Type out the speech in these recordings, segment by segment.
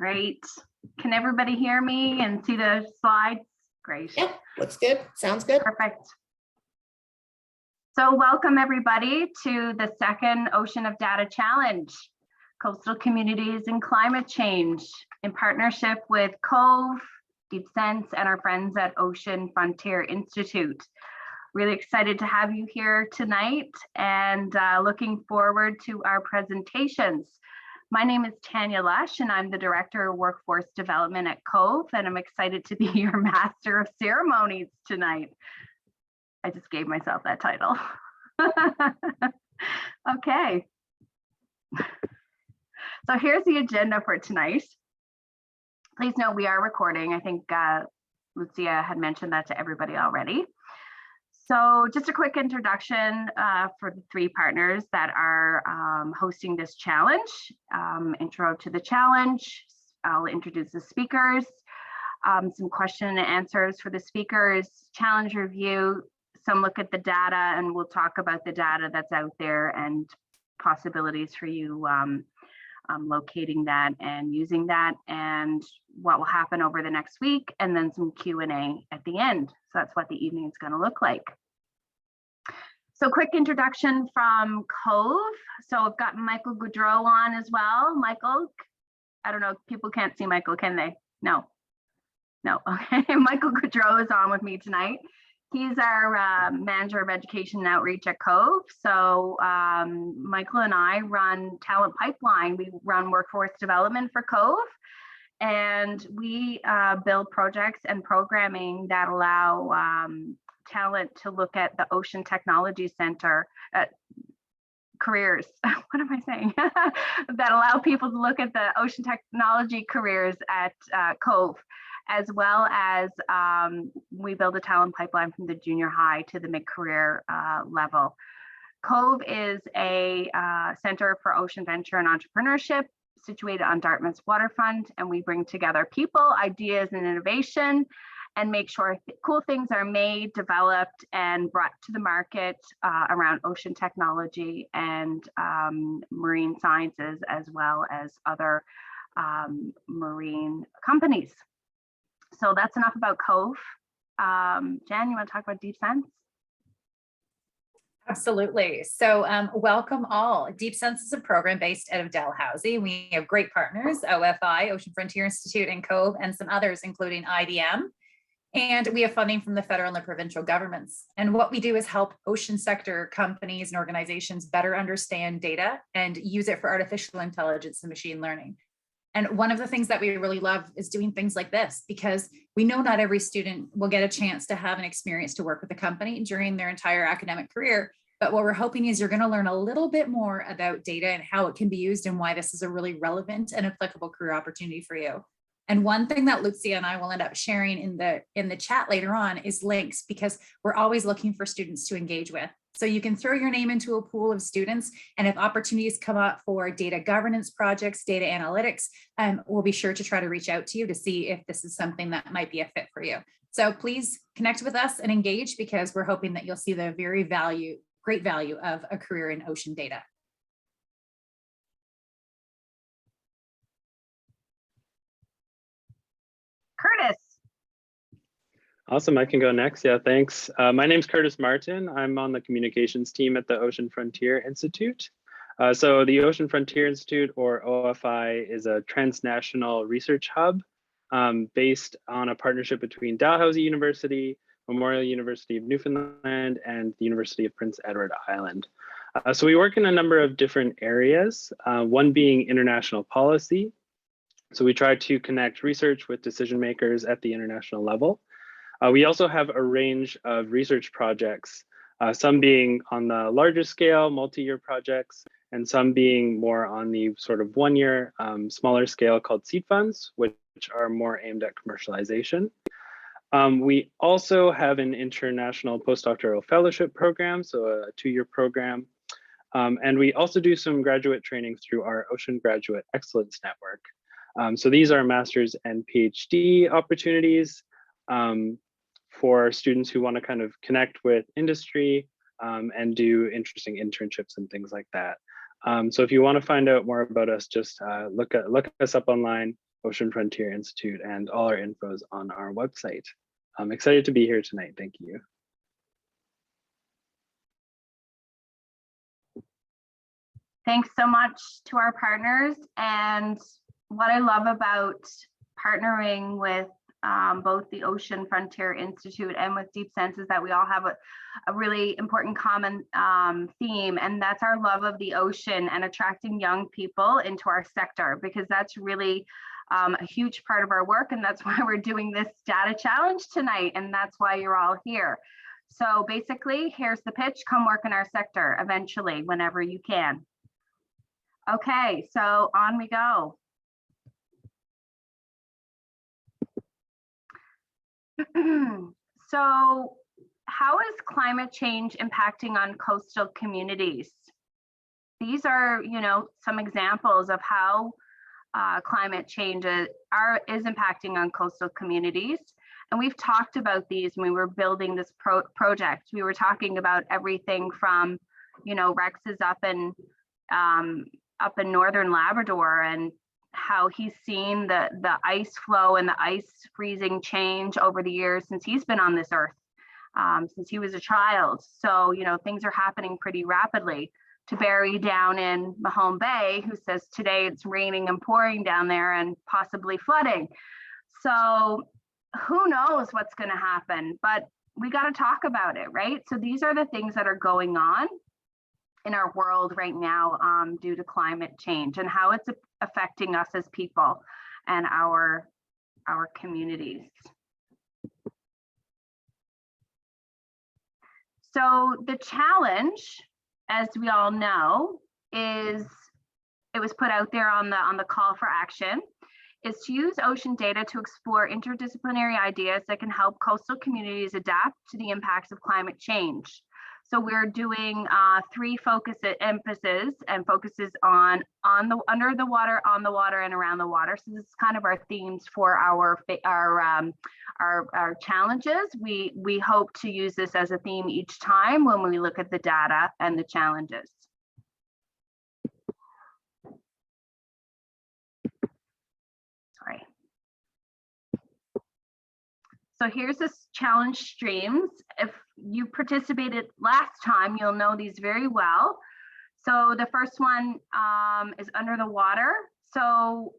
Great. Can everybody hear me and see the slides? Great. Yep, looks good. Sounds good. Perfect. So welcome everybody to the second Ocean of Data Challenge, Coastal Communities and Climate Change, in partnership with COVE, DeepSense, and our friends at Ocean Frontier Institute. Really excited to have you here tonight and looking forward to our presentations. My name is Tanya Lush and I'm the Director of Workforce Development at COVE, and I'm excited to be your Master of Ceremonies tonight. I just gave myself that title. Okay. So here's the agenda for tonight. Please note we are recording. I think Lucia had mentioned that to everybody already. So just a quick introduction for the three partners that are hosting this challenge. Intro to the challenge. I'll introduce the speakers, some question and answers for the speakers, challenge review, some look at the data, and we'll talk about the data that's out there and possibilities for you locating that and using that, and what will happen over the next week, and then some Q&A at the end. So that's what the evening is going to look like. So quick introduction from COVE. So I've got Michael Goudreau on as well. Michael, I don't know, people can't see Michael, can they? No, okay. Michael Goudreau is on with me tonight. He's our Manager of Education and Outreach at COVE. So Michael and I run Talent Pipeline. We run workforce development for COVE, and we build projects and programming that allow talent to look at the Ocean Technology Center careers. What am I saying? That allow people to look at the ocean technology careers at COVE, as well as we build a talent pipeline from the junior high to the mid-career level. COVE is a center for ocean venture and entrepreneurship situated on Dartmouth's waterfront, and we bring together people, ideas, and innovation, and make sure cool things are made, developed, and brought to the market around ocean technology and marine sciences, as well as other marine companies. So that's enough about COVE. Jen, you want to talk about DeepSense? Absolutely. So welcome all. DeepSense is a program based out of Dalhousie. We have great partners, OFI, Ocean Frontier Institute, and COVE, and some others, including IBM. And we have funding from the federal and the provincial governments. And what we do is help ocean sector companies and organizations better understand data and use it for artificial intelligence and machine learning. And one of the things that we really love is doing things like this, because we know not every student will get a chance to have an experience to work with a company during their entire academic career. But what we're hoping is you're going to learn a little bit more about data and how it can be used and why this is a really relevant and applicable career opportunity for you. And one thing that Lucia and I will end up sharing in the chat later on is links, because we're always looking for students to engage with. So you can throw your name into a pool of students, and if opportunities come up for data governance projects, data analytics, we'll be sure to try to reach out to you to see if this is something that might be a fit for you. So please connect with us and engage, because we're hoping that you'll see the great value of a career in ocean data. Curtis. Awesome, I can go next. Yeah, thanks. My name's Curtis Martin. I'm on the communications team at the Ocean Frontier Institute. So the Ocean Frontier Institute, or OFI, is a transnational research hub based on a partnership between Dalhousie University, Memorial University of Newfoundland, and the University of Prince Edward Island. So we work in a number of different areas, one being international policy. So we try to connect research with decision makers at the international level. We also have a range of research projects, some being on the larger scale, multi-year projects, and some being more on the sort of one-year, smaller scale called seed funds, which are more aimed at commercialization. We also have an international postdoctoral fellowship program, so a 2-year program. And we also do some graduate training through our Ocean Graduate Excellence Network. So these are master's and PhD opportunities for students who want to kind of connect with industry and do interesting internships and things like that. So if you want to find out more about us, just look us up online. Ocean Frontier Institute, and all our info is on our website. I'm excited to be here tonight. Thank you. Thanks so much to our partners. And what I love about partnering with both the Ocean Frontier Institute and with DeepSense is that we all have a really important common theme, and that's our love of the ocean and attracting young people into our sector, because that's really a huge part of our work, and that's why we're doing this data challenge tonight, and that's why you're all here. So basically, here's the pitch: come work in our sector eventually, whenever you can. Okay, so on we go. So how is climate change impacting on coastal communities? These are, some examples of how climate change is impacting on coastal communities. And we've talked about these when we were building this project. We were talking about everything from, Rex's up in northern Labrador, and how he's seen the ice flow and the ice freezing change over the years since he's been on this earth, since he was a child. So, things are happening pretty rapidly. To Barry down in Mahone Bay, who says today it's raining and pouring down there and possibly flooding. So who knows what's going to happen, but we got to talk about it, right? So these are the things that are going on in our world right now due to climate change, and how it's affecting us as people and our communities. So the challenge, as we all know, is it was put out there on the call for action, is to use ocean data to explore interdisciplinary ideas that can help coastal communities adapt to the impacts of climate change. So we're doing 3 emphases on under the water, on the water, and around the water. So this is kind of our themes for our challenges. We hope to use this as a theme each time when we look at the data and the challenges. Sorry. So here's this challenge streams. If you participated last time, you'll know these very well. So the first one is under the water. So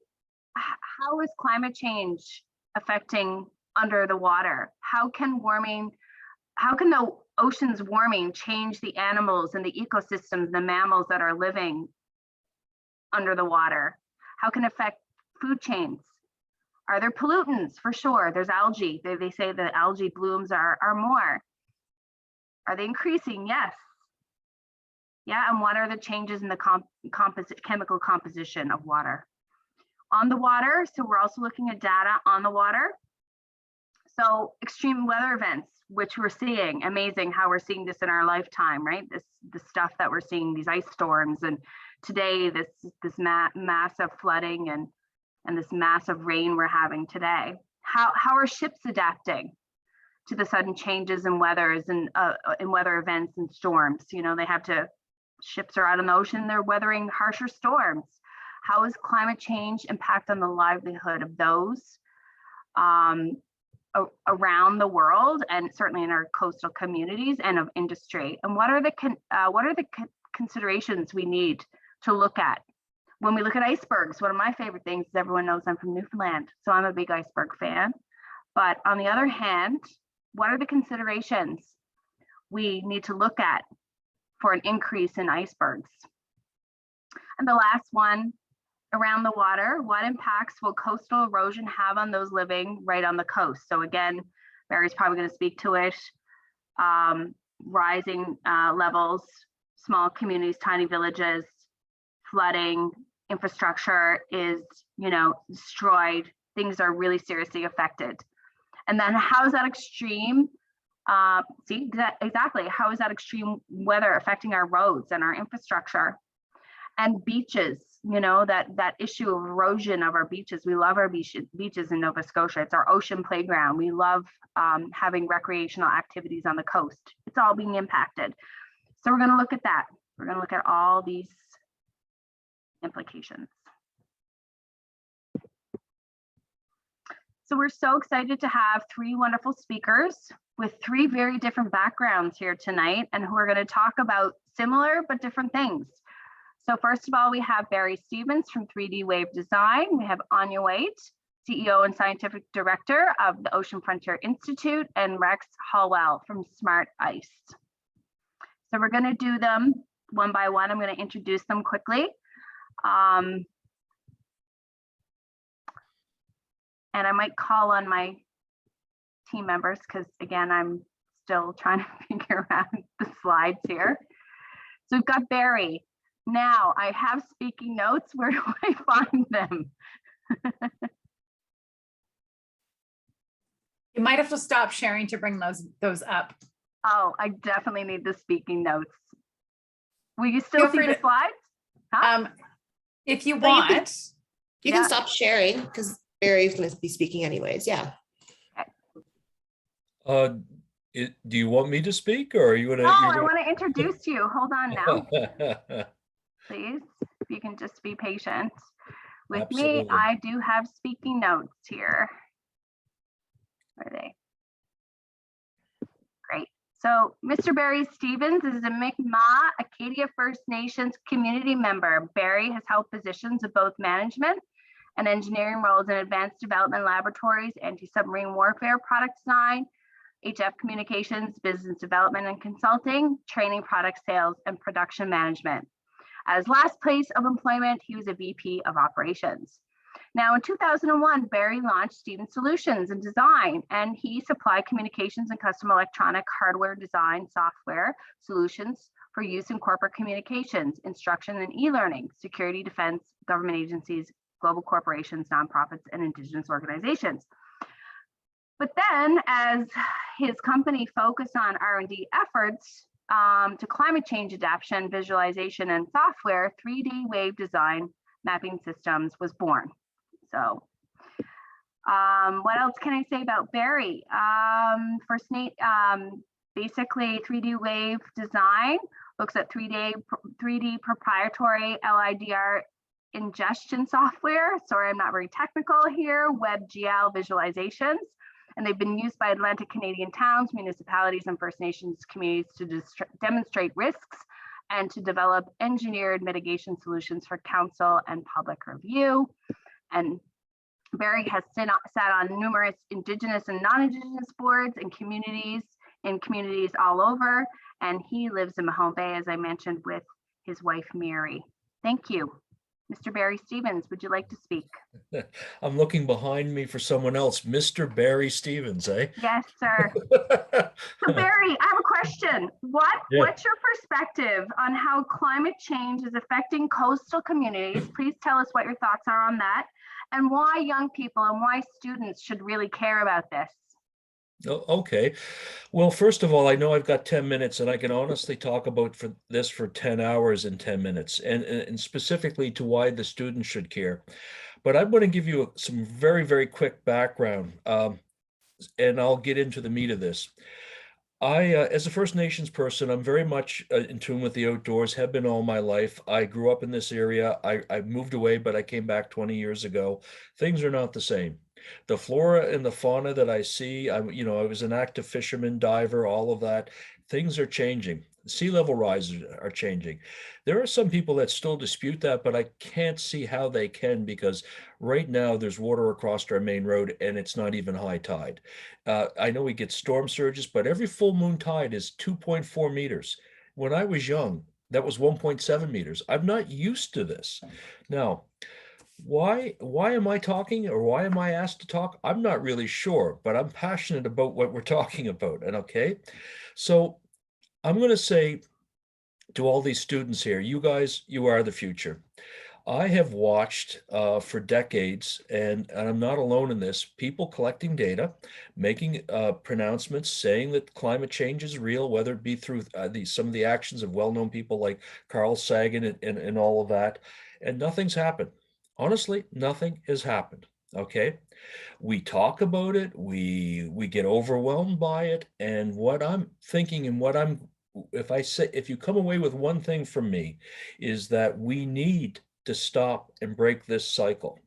how is climate change affecting under the water? How can the ocean's warming change the animals and the ecosystems, the mammals that are living under the water? How can it affect food chains? Are there pollutants? For sure. There's algae. They say that algae blooms are more. Are they increasing? Yes. Yeah, and what are the changes in the chemical composition of water? On the water, so we're also looking at data on the water. So extreme weather events, which we're seeing, amazing how we're seeing this in our lifetime, right? The stuff that we're seeing, these ice storms, and today this massive flooding and this massive rain we're having today. How are ships adapting to the sudden changes in weathers and in weather events and storms? Ships are out in the ocean, they're weathering harsher storms. How is climate change impact on the livelihood of those around the world, and certainly in our coastal communities and of industry? And what are the considerations we need to look at when we look at icebergs? One of my favorite things is, everyone knows I'm from Newfoundland, so I'm a big iceberg fan. But on the other hand, what are the considerations we need to look at for an increase in icebergs? And the last one, around the water, what impacts will coastal erosion have on those living right on the coast? So again, Barry's probably going to speak to it. Rising levels, small communities, tiny villages, flooding, infrastructure is, destroyed. Things are really seriously affected. And then how is that extreme? Exactly. How is that extreme weather affecting our roads and our infrastructure? And beaches, that issue of erosion of our beaches. We love our beaches in Nova Scotia. It's our ocean playground. We love having recreational activities on the coast. It's all being impacted. So we're going to look at that. We're going to look at all these implications. So we're so excited to have three wonderful speakers with three very different backgrounds here tonight, and who are going to talk about similar but different things. So first of all, we have Barry Stevens from 3D Wave Design. We have Anya Waite, CEO and Scientific Director of the Ocean Frontier Institute, and Rex Holwell from Smart Ice. So we're going to do them one by one. I'm going to introduce them quickly. And I might call on my team members because, again, I'm still trying to figure out the slides here. So we've got Barry. Now I have speaking notes. Where do I find them? You might have to stop sharing to bring those up. Oh, I definitely need the speaking notes. Will you still Feel see free the to- slides? Huh? If you Well, you want. You Yeah. can stop sharing because Barry's going to be speaking anyways. Yeah. Do you want me to speak, or are you gonna? Oh, I you're want to introduce you. Hold on now, gonna... please. If you can just be patient with me. Absolutely. I do have speaking notes here. Where are they? Great. So Mr. Barry Stevens is a Mi'kmaq Acadia First Nations community member. Barry has held positions of both management and engineering roles in advanced development laboratories, anti-submarine warfare product design, HF communications, business development and consulting, training, product sales, and production management. As last place of employment, he was a VP of operations. Now in 2001, Barry launched Stevens Solutions and Design, and he supplied communications and custom electronic hardware design software solutions for use in corporate communications, instruction and e-learning, security, defense, government agencies, global corporations, nonprofits, and indigenous organizations. But then as his company focused on R&D efforts to climate change adaptation, visualization, and software, 3D Wave Design Mapping Systems was born. So what else can I say about Barry? Basically 3D Wave Design looks at 3D proprietary LIDR ingestion software. Sorry, I'm not very technical here. WebGL visualizations. And they've been used by Atlantic Canadian towns, municipalities, and First Nations communities to demonstrate risks and to develop engineered mitigation solutions for council and public review. And Barry has sat on numerous Indigenous and non-Indigenous boards and communities all over. And he lives in Mahone Bay, as I mentioned, with his wife, Mary. Thank you. Mr. Barry Stevens, would you like to speak? I'm looking behind me for someone else. Mr. Barry Stevens, eh? Yes, sir. So Barry, I have a question. What's your perspective on how climate change is affecting coastal communities? Please tell us what your thoughts are on that, and why young people and why students should really care about this. Oh, okay. Well, first of all, I know I've got 10 minutes and I can honestly talk about this for 10 hours in 10 minutes and specifically to why the students should care. But I'm going to give you some very, very quick background and I'll get into the meat of this. As a First Nations person, I'm very much in tune with the outdoors, have been all my life. I grew up in this area. I moved away, but I came back 20 years ago. Things are not the same. The flora and the fauna that I see, I was an active fisherman, diver, all of that. Things are changing. Sea level rises are changing. There are some people that still dispute that, but I can't see how they can because right now there's water across our main road and it's not even high tide. I know we get storm surges, but every full moon tide is 2.4 meters. When I was young, that was 1.7 meters. I'm not used to this. Now, why am I talking, or why am I asked to talk? I'm not really sure, but I'm passionate about what we're talking about. And okay, so I'm going to say to all these students here, you guys, you are the future. I have watched for decades, and I'm not alone in this, people collecting data, making pronouncements, saying that climate change is real, whether it be through some of the actions of well-known people like Carl Sagan and all of that, and nothing's happened. Honestly, nothing has happened. Okay, we talk about it, we get overwhelmed by it, and what I'm thinking and if you come away with one thing from me is that we need to stop and break this cycle.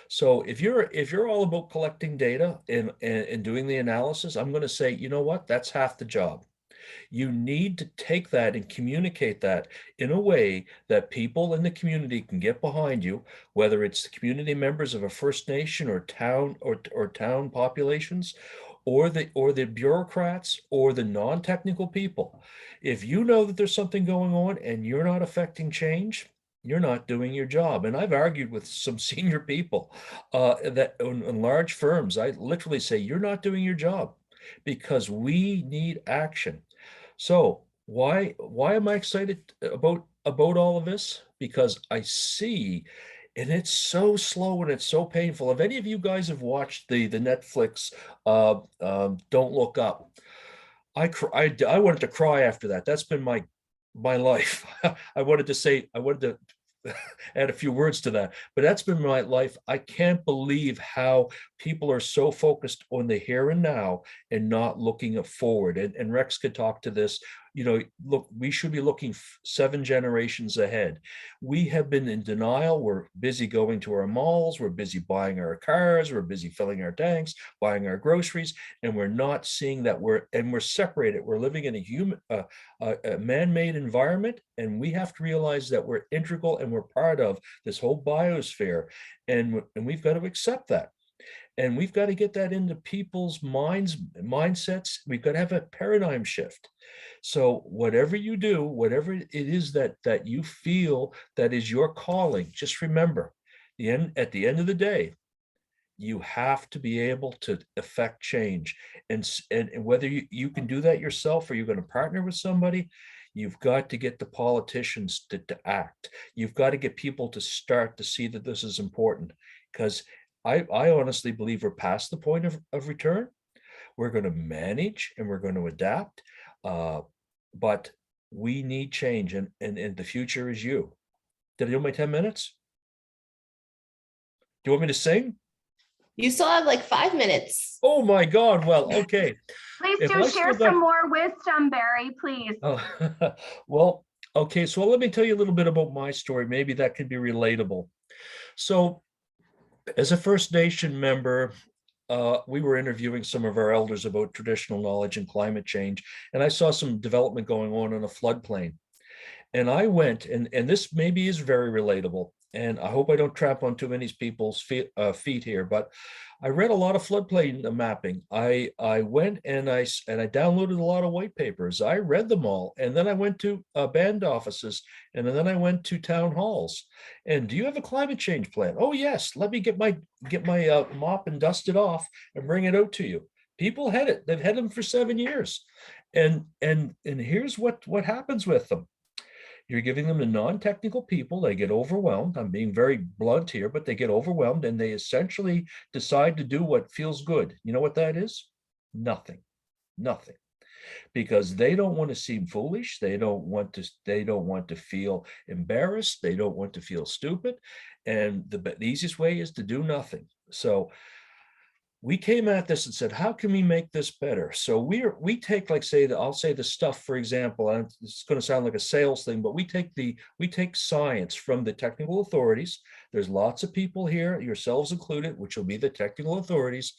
So if you're all about collecting data and doing the analysis, I'm going to say, you know what, that's half the job. You need to take that and communicate that in a way that people in the community can get behind you, whether it's the community members of a First Nation or town populations, or the bureaucrats or the non-technical people. If you know that there's something going on and you're not affecting change, you're not doing your job. And I've argued with some senior people that in large firms, I literally say, you're not doing your job because we need action. So why am I excited about all of this? Because I see, and it's so slow and it's so painful. If any of you guys have watched the Netflix Don't Look Up, I wanted to cry after that. That's been my life. I wanted to add a few words to that, but that's been my life. I can't believe how people are so focused on the here and now and not looking forward. And Rex could talk to this. Look, we should be looking 7 generations ahead. We have been in denial. We're busy going to our malls. We're busy buying our cars. We're busy filling our tanks, buying our groceries, and we're not seeing that we're separated. We're living in a man-made environment, and we have to realize that we're integral and we're part of this whole biosphere, and we've got to accept that. And we've got to get that into people's mindsets. We've got to have a paradigm shift. So whatever you do, whatever it is that you feel that is your calling, just remember, at the end of the day, you have to be able to affect change. And whether you can do that yourself or you're going to partner with somebody, you've got to get the politicians to act. You've got to get people to start to see that this is important, because I honestly believe we're past the point of return. We're going to manage and we're going to adapt, but we need change, and the future is you. Did I do my 10 minutes? Do you want me to sing? You still have like 5 minutes. Oh my God. Well, okay. Please do share some more wisdom, Barry, please. Oh, well, okay. So let me tell you a little bit about my story. Maybe that could be relatable. So as a First Nation member, we were interviewing some of our elders about traditional knowledge and climate change, and I saw some development going on a floodplain. And I went, and this maybe is very relatable, and I hope I don't tramp on too many people's feet here, but I read a lot of floodplain mapping. I went and I downloaded a lot of white papers. I read them all, and then I went to band offices, and then I went to town halls. And do you have a climate change plan? Oh yes, let me get my mop and dust it off and bring it out to you. People had it. They've had them for 7 years, and here's what happens with them. You're giving them to non-technical people. They get overwhelmed. I'm being very blunt here, but they get overwhelmed and they essentially decide to do what feels good. You know what that is? Nothing. Because they don't want to seem foolish. They don't want to feel embarrassed. They don't want to feel stupid. And the easiest way is to do nothing. So we came at this and said, how can we make this better? So we take, like, I'll say the stuff, for example, and it's going to sound like a sales thing, but we take science from the technical authorities. There's lots of people here, yourselves included, which will be the technical authorities.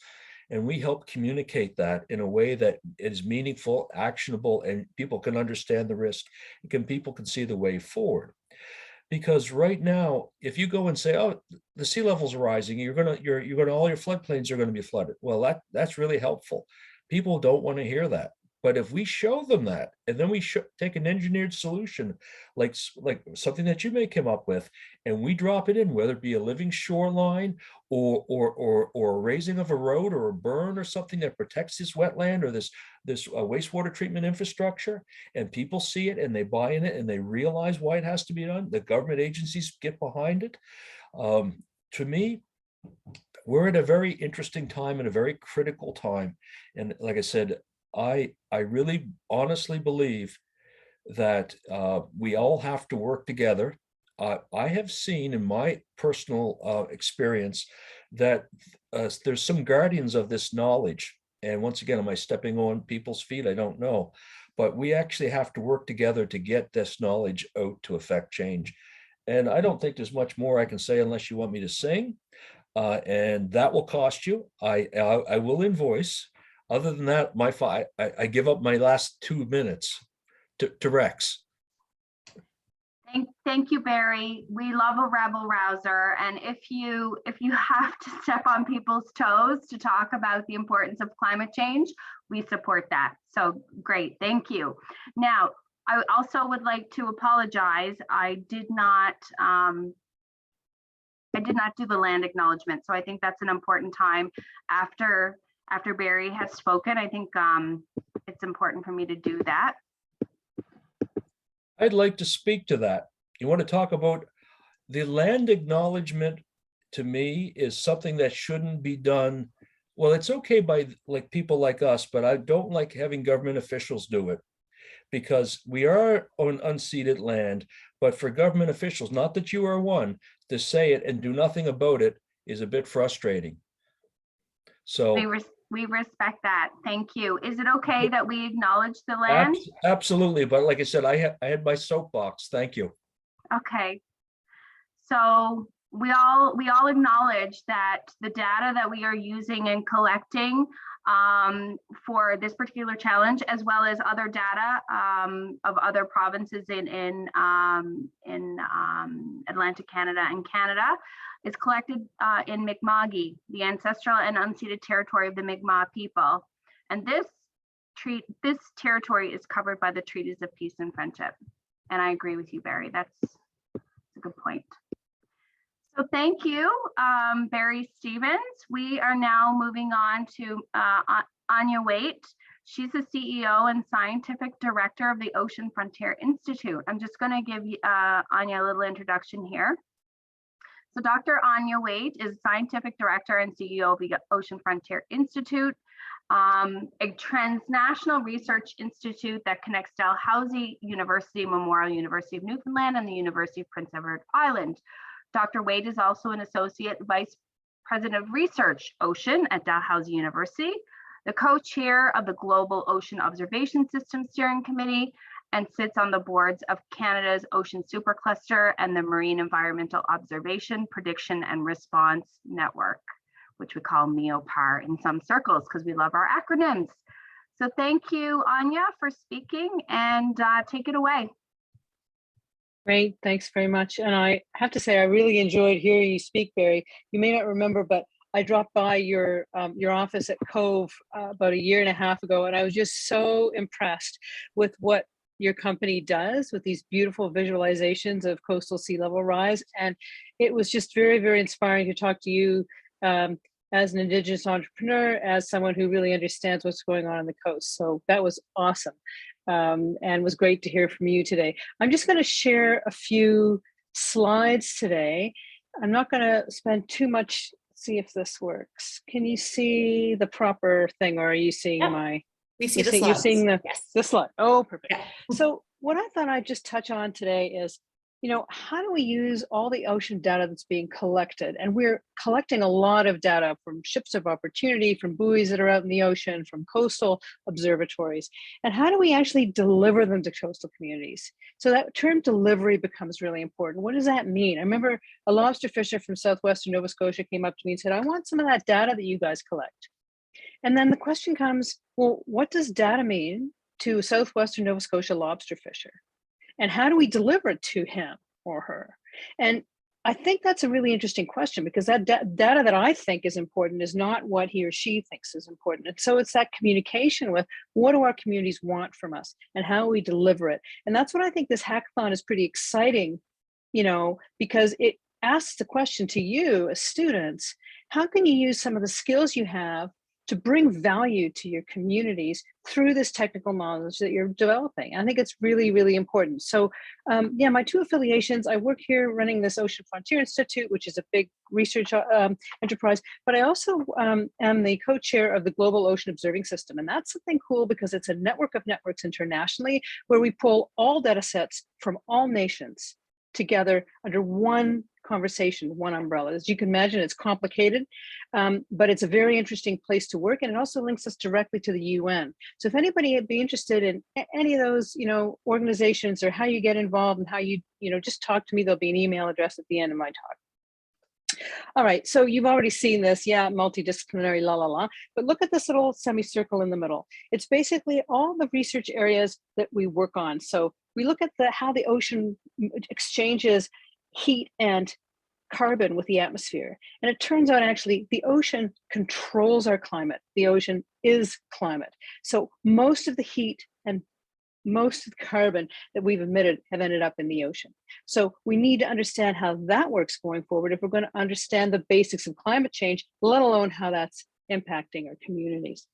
And we help communicate that in a way that is meaningful, actionable, and people can understand the risk. People can see the way forward. Because right now, if you go and say, oh, the sea levels are rising, all your floodplains are going to be flooded. Well, that's really helpful. People don't want to hear that. But if we show them that, and then we take an engineered solution, like something that you may come up with, and we drop it in, whether it be a living shoreline or a raising of a road or a burn or something that protects this wetland or this wastewater treatment infrastructure, and people see it and they buy in it and they realize why it has to be done, the government agencies get behind it. To me, we're at a very interesting time and a very critical time. And like I said, I really honestly believe that we all have to work together. I have seen in my personal experience that there's some guardians of this knowledge. And once again, am I stepping on people's feet? I don't know. But we actually have to work together to get this knowledge out to affect change. And I don't think there's much more I can say unless you want me to sing. and that will cost you. I will invoice. Other than that, I give up my last 2 minutes to Rex. Thank you, Barry. We love a rebel rouser, and if you have to step on people's toes to talk about the importance of climate change, we support that. So great, thank you. Now, I also would like to apologize. I did not do the land acknowledgement, so I think that's an important time after Barry has spoken. I think it's important for me to do that. I'd like to speak to that. You want to talk about the land acknowledgement? To me, is something that shouldn't be done. Well, it's okay by like people like us, but I don't like having government officials do it, because we are on unceded land. But for government officials, not that you are one, to say it and do nothing about it is a bit frustrating. So we respect that. Thank you. Is it okay that we acknowledge the land? Absolutely. But like I said, I had my soapbox. Thank you. Okay. So we all acknowledge that the data that we are using and collecting for this particular challenge, as well as other data of other provinces in Atlantic Canada and Canada, is collected in Mi'kma'ki, the ancestral and unceded territory of the Mi'kmaq people. And this territory is covered by the Treaties of Peace and Friendship. And I agree with you, Barry. That's a good point. So thank you, Barry Stevens. We are now moving on to Anya Waite. She's the CEO and Scientific Director of the Ocean Frontier Institute. I'm just going to give Anya a little introduction here. So Dr. Anya Waite is Scientific Director and CEO of the Ocean Frontier Institute, a transnational research institute that connects Dalhousie University, Memorial University of Newfoundland, and the University of Prince Edward Island. Dr. Waite is also an Associate Vice President of Research Ocean at Dalhousie University, the co-chair of the Global Ocean Observation System Steering Committee, and sits on the boards of Canada's Ocean Supercluster and the Marine Environmental Observation, Prediction and Response Network, which we call MEOPAR in some circles because we love our acronyms. So thank you, Anya, for speaking, and take it away. Great, thanks very much. And I have to say, I really enjoyed hearing you speak, Barry. You may not remember, but I dropped by your office at COVE about 1.5 years ago, and I was just so impressed with what your company does with these beautiful visualizations of coastal sea level rise. And it was just very, very inspiring to talk to you as an Indigenous entrepreneur, as someone who really understands what's going on the coast. So that was awesome. And was great to hear from you today. I'm just going to share a few slides today. I'm not going to spend too much, see if this works. Can you see the proper thing, or are you seeing my? We see the slides. You're seeing the slide. Oh, perfect. Yeah. So what I thought I'd just touch on today is, how do we use all the ocean data that's being collected? And we're collecting a lot of data from ships of opportunity, from buoys that are out in the ocean, from coastal observatories. And how do we actually deliver them to coastal communities? So that term delivery becomes really important. What does that mean? I remember a lobster fisher from southwestern Nova Scotia came up to me and said, I want some of that data that you guys collect. And then the question comes, well, what does data mean to a southwestern Nova Scotia lobster fisher? And how do we deliver it to him or her? And I think that's a really interesting question, because that data that I think is important is not what he or she thinks is important. And so it's that communication with what do our communities want from us and how we deliver it. And that's what I think this hackathon is pretty exciting, because it asks the question to you as students, how can you use some of the skills you have to bring value to your communities through this technical knowledge that you're developing? I think it's really, really important. So my two affiliations, I work here running this Ocean Frontier Institute, which is a big research enterprise, but I also am the co-chair of the Global Ocean Observing System. And that's something cool because it's a network of networks internationally where we pull all data sets from all nations together under one conversation, one umbrella. As you can imagine, it's complicated, but it's a very interesting place to work, and it also links us directly to the UN. So if anybody would be interested in any of those, organizations, or how you get involved and how you, just talk to me, there'll be an email address at the end of my talk. All right, so you've already seen this, yeah, multidisciplinary, la la la. But look at this little semicircle in the middle. It's basically all the research areas that we work on. So we look at how the ocean exchanges heat and carbon with the atmosphere. And it turns out actually the ocean controls our climate. The ocean is climate. So most of the heat and most of the carbon that we've emitted have ended up in the ocean. So we need to understand how that works going forward if we're going to understand the basics of climate change, let alone how that's impacting our communities.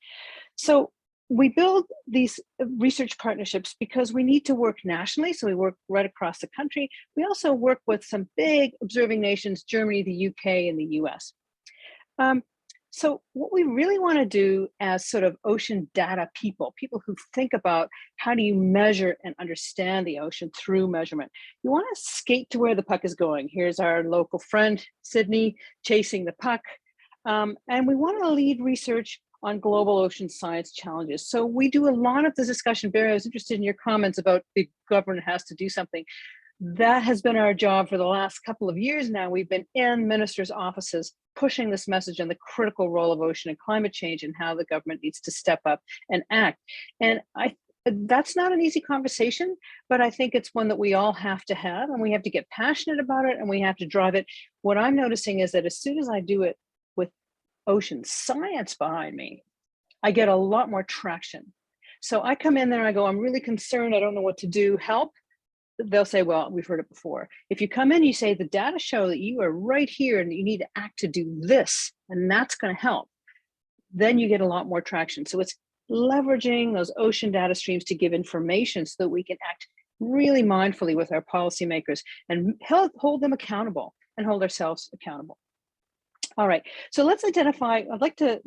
So we build these research partnerships because we need to work nationally. So we work right across the country. We also work with some big observing nations, Germany, the UK, and the US. So what we really want to do as sort of ocean data people who think about how do you measure and understand the ocean through measurement, you want to skate to where the puck is going. Here's our local friend, Sydney, chasing the puck. And we want to lead research on global ocean science challenges. So we do a lot of this discussion. Barry, I was interested in your comments about the government has to do something. That has been our job for the last couple of years now. We've been in ministers' offices pushing this message on the critical role of ocean and climate change and how the government needs to step up and act. And that's not an easy conversation, but I think it's one that we all have to have, and we have to get passionate about it and we have to drive it. What I'm noticing is that as soon as I do it with ocean science behind me, I get a lot more traction. So I come in there and I go, I'm really concerned, I don't know what to do, help. They'll say, well, we've heard it before. If you come in, you say, the data show that you are right here and you need to act to do this, and that's going to help, then you get a lot more traction. So it's leveraging those ocean data streams to give information so that we can act really mindfully with our policymakers and hold them accountable and hold ourselves accountable. All right, so let's identify, I'd like to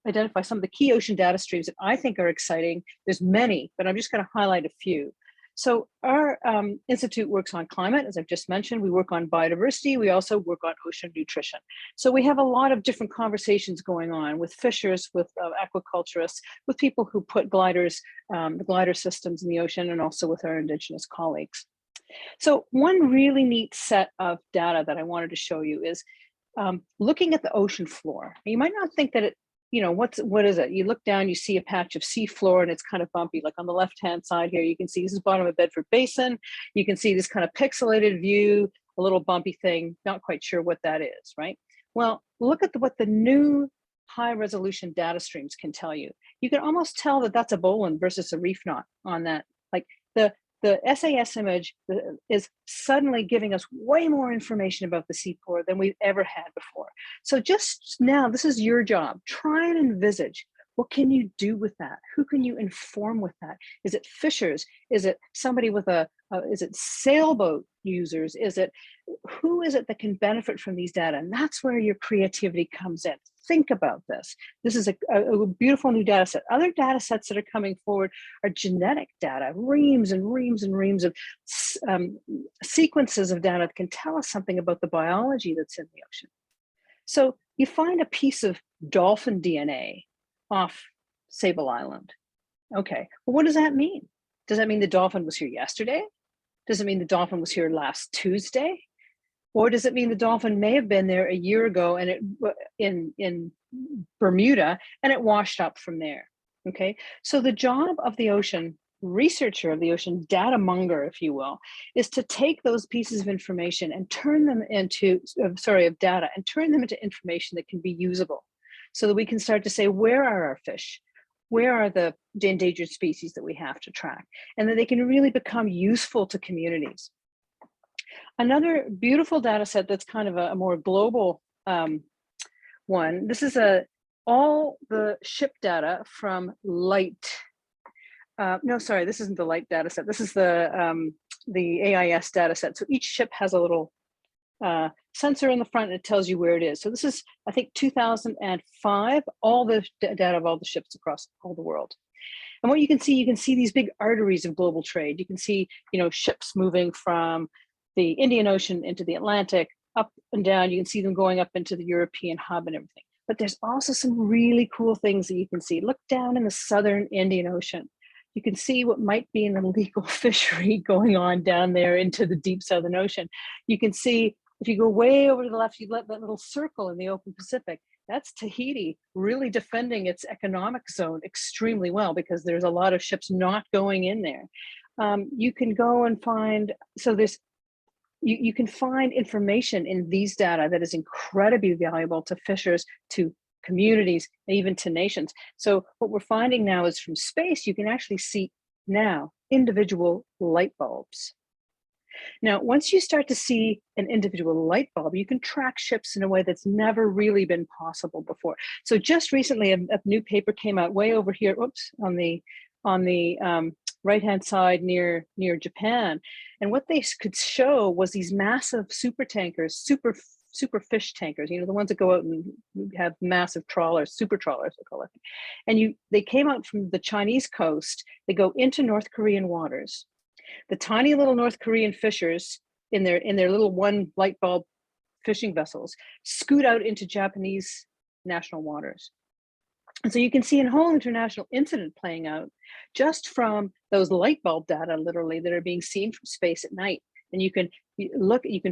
identify some of the key ocean data streams that I think are exciting. There's many, but I'm just going to highlight a few. So our institute works on climate, as I've just mentioned. We work on biodiversity. We also work on ocean nutrition. So we have a lot of different conversations going on with fishers, with aquaculturists, with people who put gliders, the glider systems in the ocean, and also with our Indigenous colleagues. So one really neat set of data that I wanted to show you is looking at the ocean floor. You might not think that it, what is it? You look down, you see a patch of seafloor and it's kind of bumpy. Like on the left-hand side here, you can see this is bottom of Bedford Basin. You can see this kind of pixelated view, a little bumpy thing, not quite sure what that is, right? Well, look at what the new high-resolution data streams can tell you. You can almost tell that that's a bowline versus a reef knot on that. Like the SAS image is suddenly giving us way more information about the seafloor than we've ever had before. So just now, this is your job. Try and envisage, what can you do with that? Who can you inform with that? Is it fishers? Is it somebody with is it sailboat users? Who is it that can benefit from these data? And that's where your creativity comes in. Think about this. This is a beautiful new data set. Other data sets that are coming forward are genetic data, reams and reams and reams of sequences of data that can tell us something about the biology that's in the ocean. So you find a piece of dolphin DNA off Sable Island. Okay, well, what does that mean? Does that mean the dolphin was here yesterday? Does it mean the dolphin was here last Tuesday? Or does it mean the dolphin may have been there a year ago and in Bermuda and it washed up from there? Okay, so the job of the ocean researcher, of the ocean data monger, if you will, is to take those pieces of information and turn them into, of data, and turn them into information that can be usable, so that we can start to say, where are our fish? Where are the endangered species that we have to track? And that they can really become useful to communities. Another beautiful data set that's kind of a more global one. This is all the ship data from LIGHT. No, sorry, this isn't the LIGHT data set. This is the AIS data set. So each ship has a little sensor in the front and it tells you where it is. So this is, I think, 2005, all the data of all the ships across all the world. And what you can see these big arteries of global trade. You can see, ships moving from the Indian Ocean into the Atlantic, up and down. You can see them going up into the European hub and everything. But there's also some really cool things that you can see. Look down in the southern Indian Ocean. You can see what might be an illegal fishery going on down there into the deep Southern Ocean. You can see If you go way over to the left, you let that little circle in the open Pacific. That's Tahiti really defending its economic zone extremely well because there's a lot of ships not going in there. You can go and find, so there's, you can find information in these data that is incredibly valuable to fishers, to communities, and even to nations. So what we're finding now is from space, you can actually see now individual light bulbs. Now, once you start to see an individual light bulb, you can track ships in a way that's never really been possible before. So just recently, a new paper came out way over here, oops, on the right-hand side near Japan. And what they could show was these massive super tankers, super fish tankers, you know, the ones that go out and have massive trawlers, super trawlers, they call it. And they came out from the Chinese coast, they go into North Korean waters. The tiny little North Korean fishers in their little one light bulb fishing vessels scoot out into Japanese national waters. And so you can see a whole international incident playing out just from those light bulb data, literally, that are being seen from space at night. And you can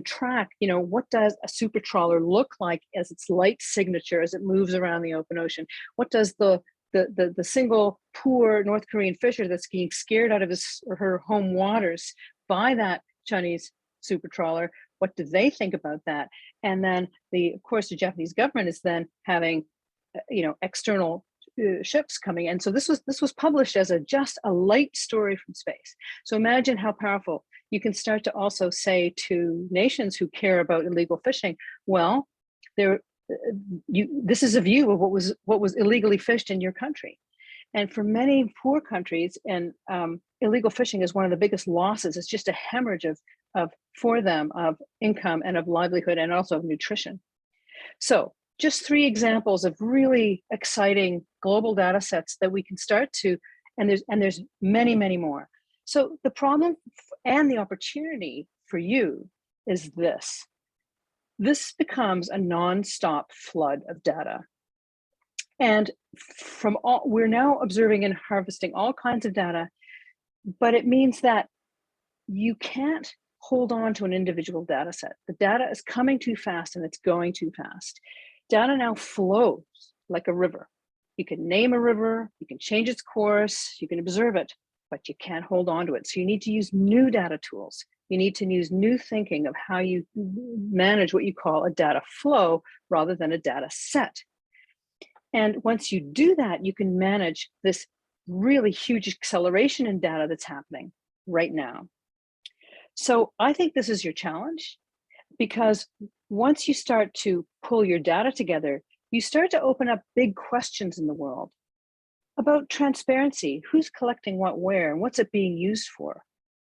track, you know, what does a super trawler look like as its light signature as it moves around the open ocean? What does the single poor North Korean fisher that's getting scared out of his or her home waters by that Chinese super trawler, what do they think about that? And then of course, the Japanese government is then having, you know, external ships coming in. So this was published as just a light story from space. So imagine how powerful. You can start to also say to nations who care about illegal fishing, well, this is a view of what was illegally fished in your country. And for many poor countries, and illegal fishing is one of the biggest losses. It's just a hemorrhage for them of income and of livelihood and also of nutrition. So just 3 examples of really exciting global data sets that we can start to, and there's many, many more. So the problem and the opportunity for you is this. This becomes a nonstop flood of data. And we're now observing and harvesting all kinds of data, but it means that you can't hold on to an individual data set. The data is coming too fast and it's going too fast. Data now flows like a river. You can name a river, you can change its course, you can observe it, but you can't hold on to it. So you need to use new data tools. You need to use new thinking of how you manage what you call a data flow rather than a data set. And once you do that, you can manage this really huge acceleration in data that's happening right now. So I think this is your challenge, because once you start to pull your data together, you start to open up big questions in the world about transparency. Who's collecting what where, and what's it being used for?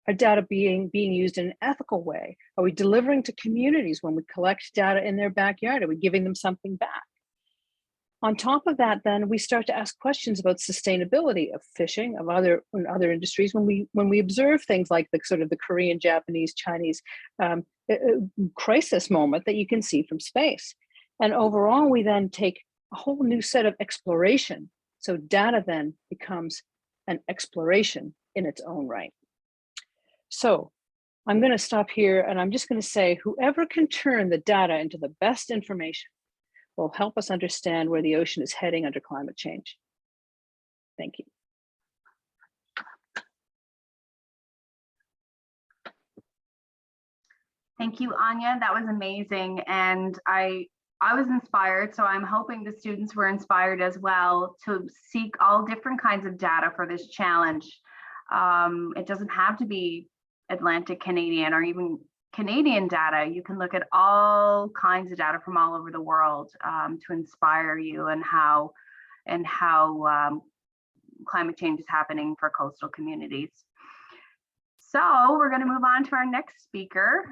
Are data being used in an ethical way? Are we delivering to communities when we collect data in their backyard? Are we giving them something back? On top of that, then we start to ask questions about sustainability of fishing, of other industries, when we observe things like the sort of the Korean, Japanese, Chinese crisis moment that you can see from space. And overall, we then take a whole new set of exploration. So data then becomes an exploration in its own right. So I'm going to stop here, and I'm just going to say, whoever can turn the data into the best information will help us understand where the ocean is heading under climate change. Thank you. Thank you, Anya. That was amazing. And I was inspired, so I'm hoping the students were inspired as well to seek all different kinds of data for this challenge. It doesn't have to be Atlantic Canadian or even Canadian data. You can look at all kinds of data from all over the world to inspire you and how climate change is happening for coastal communities. So we're going to move on to our next speaker.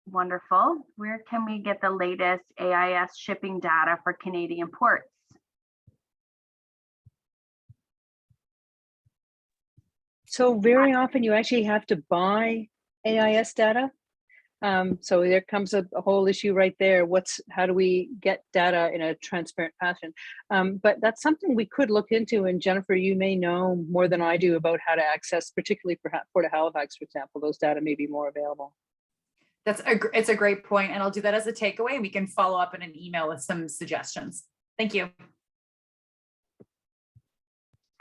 Wonderful. Where can we get the latest AIS shipping data for Canadian ports? So very often you actually have to buy AIS data. So there comes a whole issue right there. How do we get data in a transparent fashion? But that's something we could look into. And Jennifer, you may know more than I do about how to access, particularly for Port of Halifax, for example, those data may be more available. It's a great point, and I'll do that as a takeaway. We can follow up in an email with some suggestions. Thank you.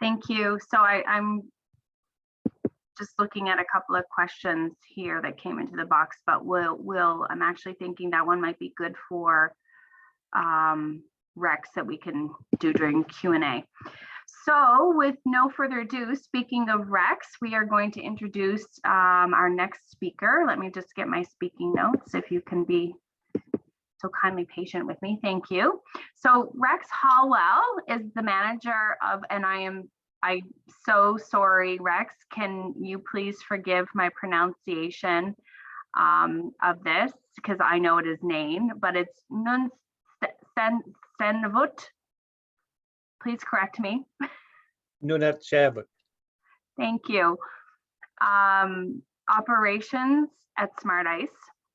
Thank you. So I'm just looking at a couple of questions here that came into the box, but I'm actually thinking that one might be good for Rex that we can do during Q&A. So with no further ado, speaking of Rex, we are going to introduce our next speaker. Let me just get my speaking notes, if you can be so kindly patient with me. Thank you. So Rex Holwell is the manager of, and I'm so sorry, Rex, can you please forgive my pronunciation of this, because I know it is named, but it's Nunatsiavut. Please correct me. Nunatsiavut. Thank you. Operations at Smart Ice.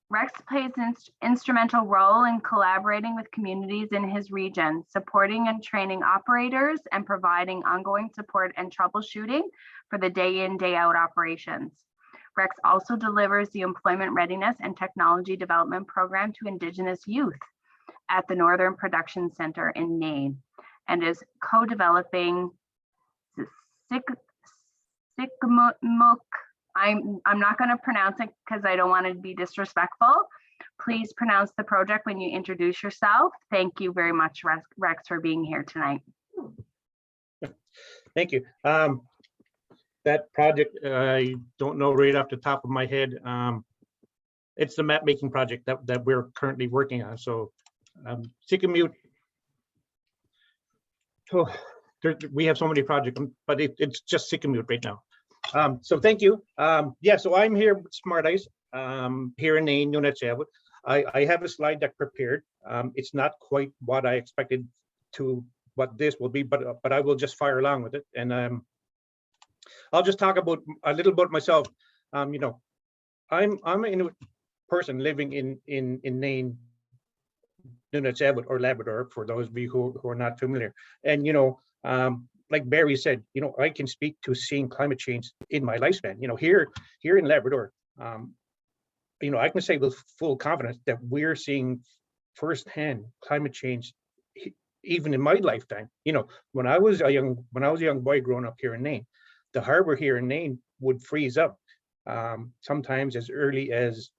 Rex plays an instrumental role in collaborating with communities in his region, supporting and training operators and providing ongoing support and troubleshooting for the day in, day out operations. Rex also delivers the Employment Readiness and Technology Development Program to Indigenous youth at the Northern Production Center in Nain, and is co-developing Sikmuk. I'm not going to pronounce it because I don't want to be disrespectful. Please pronounce the project when you introduce yourself. Thank you very much, Rex, for being here tonight. Thank you. That project, I don't know right off the top of my head. It's the map making project that we're currently working on. So Sikmuk, we have so many projects, but it's just Sikmuk right now. So thank you. Yeah, so I'm here with Smart Ice here in the Nunatsiavut. I have a slide deck prepared. It's not quite what I expected to what this will be, but I will just fire along with it. And I'll just talk about a little about myself. You know, I'm an Inuit person living in Nain, Nunatsiavut, or Labrador, for those of you who are not familiar. And you know, like Barry said, you know, I can speak to seeing climate change in my lifespan. You know, here in Labrador, you know, I can say with full confidence that we're seeing firsthand climate change, even in my lifetime. You know, when I was a young boy growing up here in Nain, the harbor here in Nain would freeze up sometimes as early as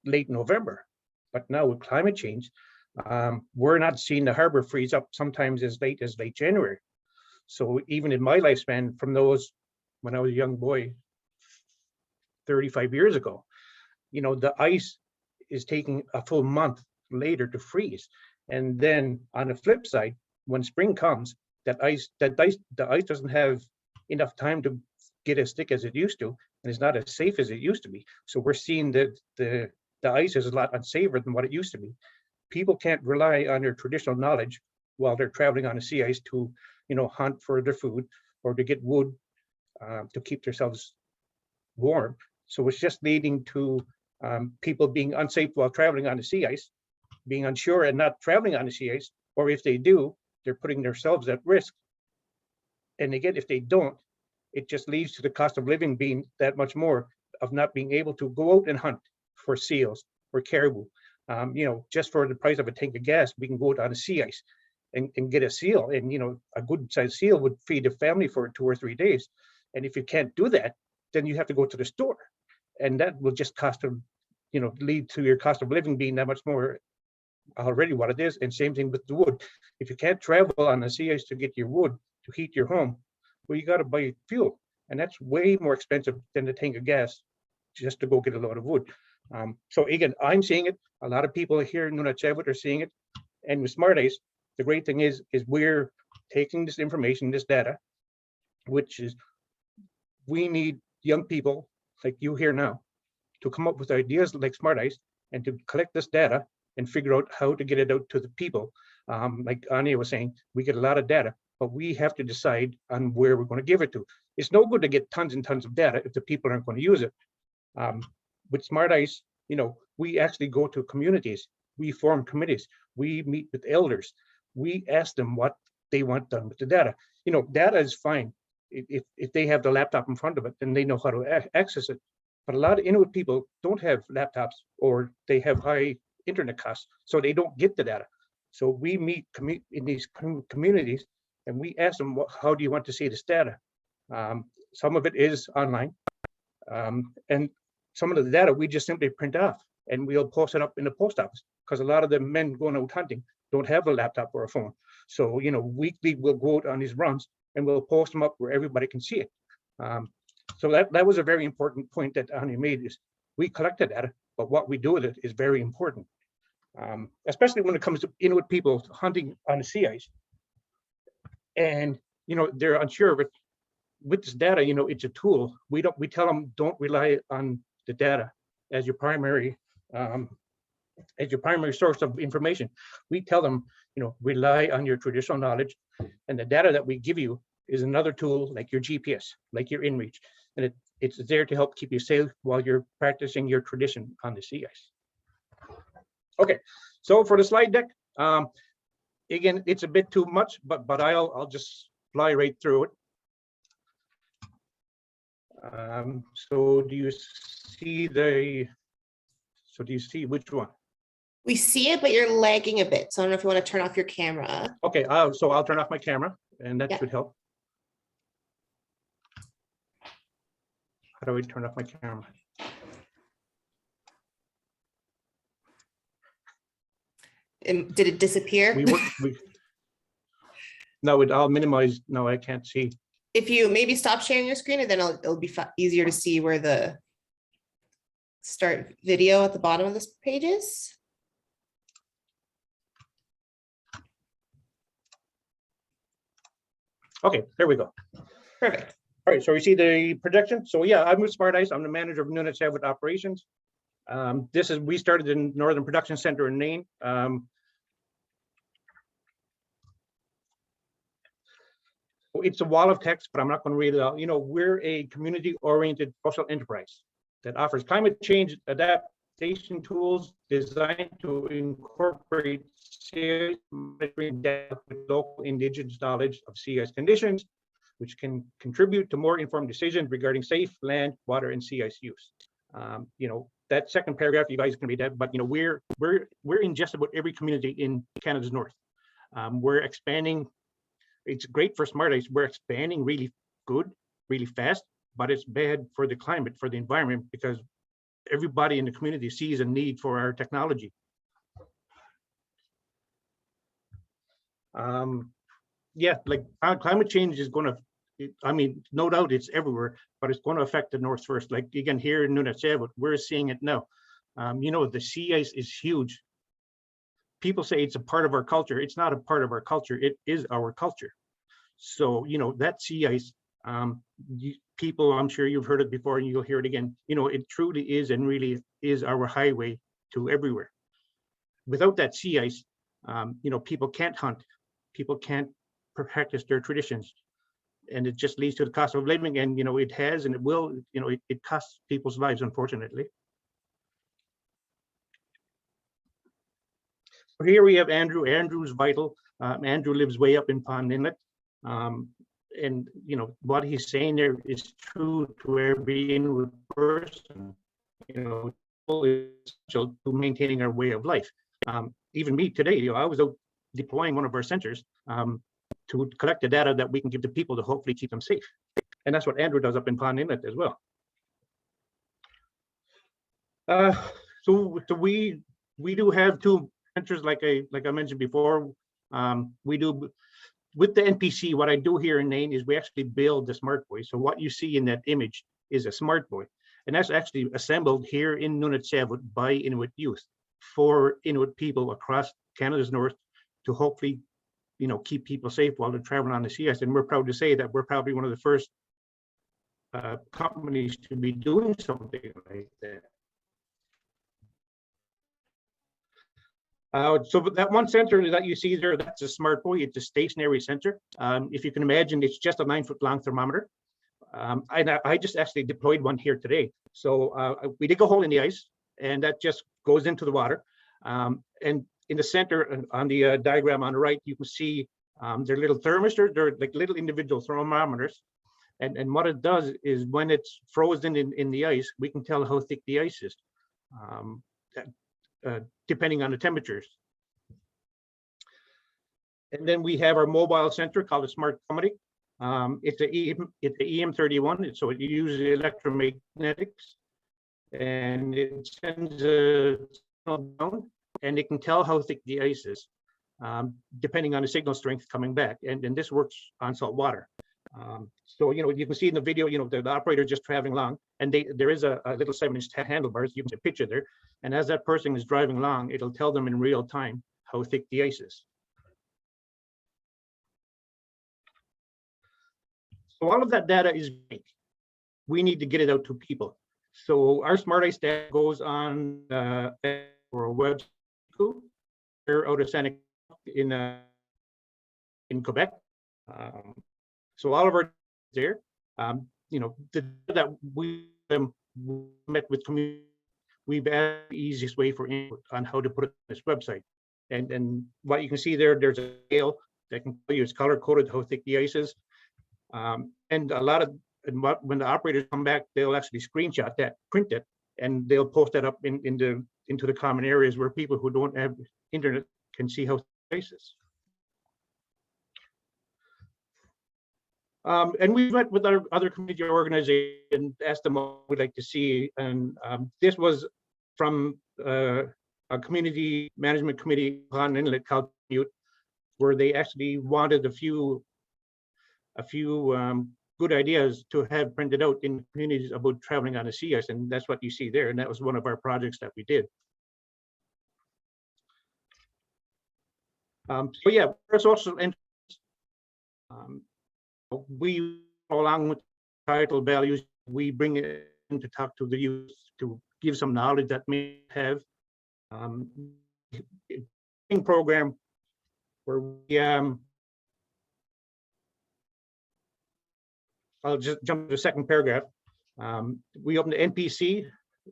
late November. But now with climate change, we're not seeing the harbor freeze up sometimes as late January. So even in my lifespan, from those when I was a young boy 35 years ago, you know, the ice is taking a full month later to freeze. And then on the flip side, when spring comes, the ice doesn't have enough time to get as thick as it used to, and it's not as safe as it used to be. So we're seeing that the ice is a lot unsafer than what it used to be. People can't rely on their traditional knowledge while they're traveling on the sea ice to, you know, hunt for their food or to get wood to keep themselves warm. So it's just leading to people being unsafe while traveling on the sea ice, being unsure and not traveling on the sea ice, or if they do, they're putting themselves at risk. And again, if they don't, it just leads to the cost of living being that much more, of not being able to go out and hunt for seals or caribou. You know, just for the price of a tank of gas, we can go out on the sea ice and get a seal. And, you know, a good sized seal would feed a family for 2 or 3 days. And if you can't do that, then you have to go to the store. And that will just cost them, you know, lead to your cost of living being that much more already what it is. And same thing with the wood. If you can't travel on the sea ice to get your wood to heat your home, well, you got to buy fuel. And that's way more expensive than the tank of gas just to go get a load of wood. So again, I'm seeing it. A lot of people here in Nunatsiavut are seeing it. And with Smart Ice, the great thing is we're taking this information, this data, which is we need young people like you here now to come up with ideas like Smart Ice and to collect this data and figure out how to get it out to the people. Like Anya was saying, we get a lot of data, but we have to decide on where we're going to give it to. It's no good to get tons and tons of data if the people aren't going to use it. With Smart Ice, you know, we actually go to communities, we form committees, we meet with elders, we ask them what they want done with the data. You know, data is fine. If they have the laptop in front of it, then they know how to access it. But a lot of Inuit people don't have laptops, or they have high internet costs, so they don't get the data. So we meet in these communities, and we ask them, how do you want to see this data? Some of it is online, and some of the data we just simply print off, and we'll post it up in the post office, because a lot of the men going out hunting don't have a laptop or a phone. So, you know, weekly we'll go out on these runs and we'll post them up where everybody can see it. So that was a very important point that Anya made, is we collect the data, but what we do with it is very important. Especially when it comes to Inuit people hunting on the sea ice. And, you know, they're unsure of it. With this data, you know, it's a tool. We tell them, don't rely on the data as your primary source of information. We tell them, you know, rely on your traditional knowledge, and the data that we give you is another tool, like your GPS, like your InReach, and it's there to help keep you safe while you're practicing your tradition on the sea ice. Okay, so for the slide deck, again, it's a bit too much, but I'll just fly right through it. So do you see which one? We see it, but you're lagging a bit. So I don't know if you want to turn off your camera. Okay, so I'll turn off my camera, and that should help. How do we turn off my camera? Did it disappear? No, I'll minimize. No, I can't see. If you maybe stop sharing your screen, and then it'll be easier to see where the start video at the bottom of this page is. Okay, there we go. Perfect. All right, so we see the projection. So yeah, I'm with Smart Ice. I'm the manager of Nunatsiavut operations. We started in Northern Production Center in Nain. It's a wall of text, but I'm not going to read it out. You know, we're a community-oriented social enterprise that offers climate change adaptation tools designed to incorporate serious monitoring data with local indigenous knowledge of sea ice conditions, which can contribute to more informed decisions regarding safe land, water, and sea ice use. You know, that second paragraph, you guys can read that, but you know, we're in just about every community in Canada's north. We're expanding. It's great for Smart Ice. We're expanding really good, really fast, but it's bad for the climate, for the environment, because everybody in the community sees a need for our technology. Yeah, like climate change is going to, I mean, no doubt it's everywhere, but it's going to affect the north first. Like again, here in Nunatsiavut, we're seeing it now. You know, the sea ice is huge. People say it's a part of our culture. It's not a part of our culture. It is our culture. So, you know, that sea ice, people, I'm sure you've heard it before and you'll hear it again. You know, it truly is and really is our highway to everywhere. Without that sea ice, you know, people can't hunt. People can't practice their traditions. And it just leads to the cost of living. And, you know, it has and it will, you know, it costs people's lives, unfortunately. Here we have Andrew. Andrew's vital. Andrew lives way up in Pond Inlet. And, you know, what he's saying there is true to every Inuit person, you know, essential to maintaining our way of life. Even me today, you know, I was out deploying one of our sensors to collect the data that we can give to people to hopefully keep them safe. And that's what Andrew does up in Pond Inlet as well. So we do have two sensors, like I mentioned before. We do with the NPC. What I do here in Nain is we actually build the Smart Buoy. So what you see in that image is a Smart Buoy, and that's actually assembled here in Nunatsiavut by Inuit youth for Inuit people across Canada's north to hopefully, you know, keep people safe while they're traveling on the sea ice. And we're proud to say that we're probably one of the first companies to be doing something like that. So that one sensor that you see there, that's a Smart Buoy. It's a stationary sensor. If you can imagine, it's just a 9-foot long thermometer. I just actually deployed one here today. So we dig a hole in the ice, and that just goes into the water. And in the center, on the diagram on the right, you can see they're little thermistors. They're like little individual thermometers. And what it does is when it's frozen in the ice, we can tell how thick the ice is, depending on the temperatures. And then we have our mobile sensor called a smart chromatic. It's a EM31, so it uses electromagnetics, and it sends a signal down, and it can tell how thick the ice is, depending on the signal strength coming back. And this works on salt water. So, you know, you can see in the video, you know, the operator just traveling along, and there is a little 7-inch handlebars. You can see a picture there. And as that person is driving along, it'll tell them in real time how thick the ice is. So all of that data is big. We need to get it out to people. So our smart ice data goes on for a website. They're out of Santa in Quebec. So all of our there, you know, that we met with community, we've added the easiest way for input on how to put it on this website. And what you can see there, there's a scale that can tell you it's color coded how thick the ice is. And a lot of, when the operators come back, they'll actually screenshot that, print it, and they'll post that up into the common areas where people who don't have internet can see how thick the ice is. And we've met with our other community organizations and asked them what we'd like to see. And this was from a community management committee on Inlet called Mute, where they actually wanted a few good ideas to have printed out in communities about traveling on the sea ice, and that's what you see there. And that was one of our projects that we did. So yeah, there's also we, along with societal values, we bring it in to talk to the youth to give some knowledge that may have program where we I'll just jump to the second paragraph. We open the NPC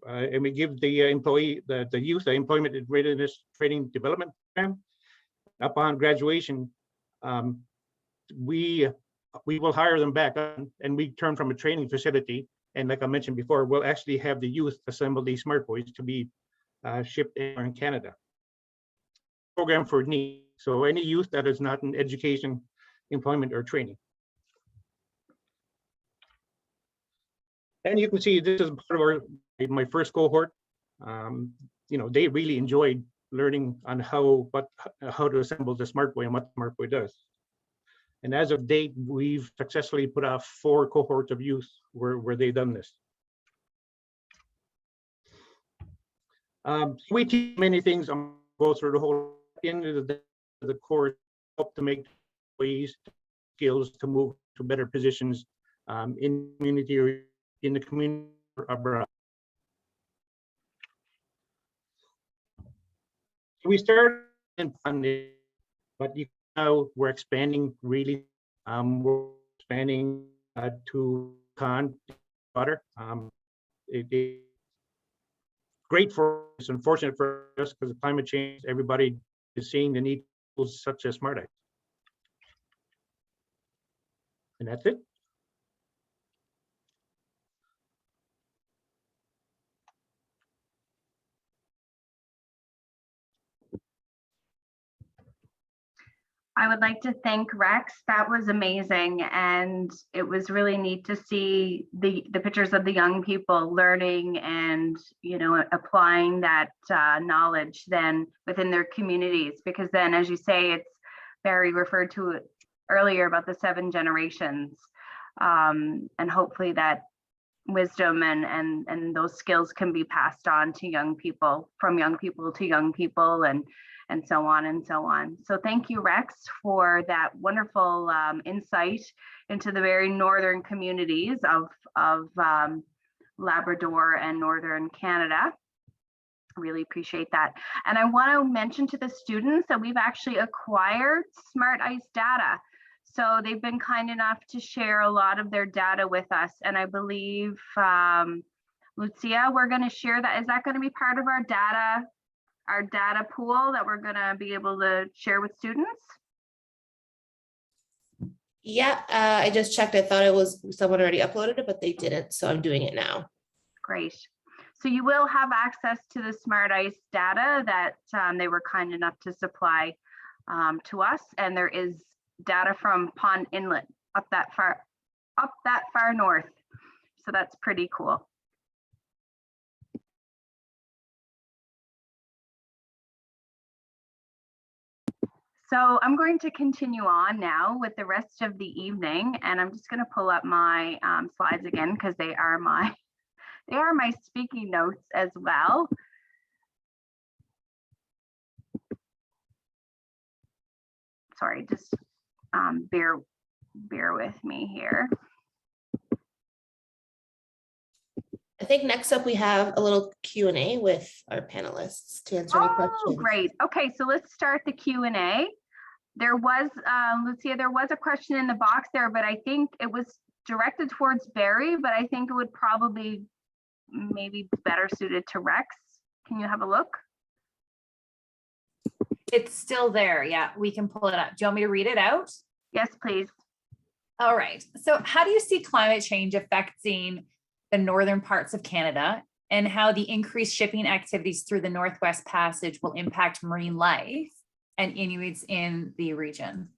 and we give the employee, the youth, the employment readiness training development program. Upon graduation, we will hire them back on, and we turn from a training facility. And like I mentioned before, we'll actually have the youth assemble these smart buoys to be shipped in Canada. Program for need. So any youth that is not in education, employment, or training. And you can see this is part of my first cohort. You know, they really enjoyed learning on how to assemble the smart buoy and what the smart buoy does. And as of date, we've successfully put off 4 cohorts of youth where they've done this. So we teach many things. I'm going to go through the whole end of the course, help to make ways, skills to move to better positions in community or in the community or abroad. So we started in funding, but now we're expanding really. We're expanding to water. It's great for us, it's unfortunate for us because of climate change. Everybody is seeing the need for tools such as smart ice. And that's it. I would like to thank Rex. That was amazing. And it was really neat to see the pictures of the young people learning and, you know, applying that knowledge then within their communities. Because then, as you say, it's Barry referred to it earlier about the 7 generations. And hopefully that wisdom and those skills can be passed on to young people, from young people to young people, and so on and so on. So thank you, Rex, for that wonderful insight into the very northern communities of Labrador and Northern Canada. Really appreciate that. And I want to mention to the students that we've actually acquired Smart Ice data. So they've been kind enough to share a lot of their data with us. And I believe, Lucia, we're going to share that. Is that going to be part of our data pool that we're going to be able to share with students? Yeah, I just checked. I thought it was someone already uploaded it, but they didn't. So I'm doing it now. Great. So you will have access to the Smart Ice data that they were kind enough to supply to us. And there is data from Pond Inlet up that far north. So that's pretty cool. So I'm going to continue on now with the rest of the evening, and I'm just going to pull up my slides again because they are my speaking notes as well. Sorry, just bear with me here. I think next up we have a little Q&A with our panelists to answer any questions. Oh, great. Okay, so let's start the Q&A. There was, Lucia, there was a question in the box there, but I think it was directed towards Barry, but I think it would probably maybe better suited to Rex. Can you have a look? It's still there. Yeah, we can pull it up. Do you want me to read it out? Yes, please. All right. So how do you see climate change affecting the northern parts of Canada, and how the increased shipping activities through the Northwest Passage will impact marine life and Inuits in the region?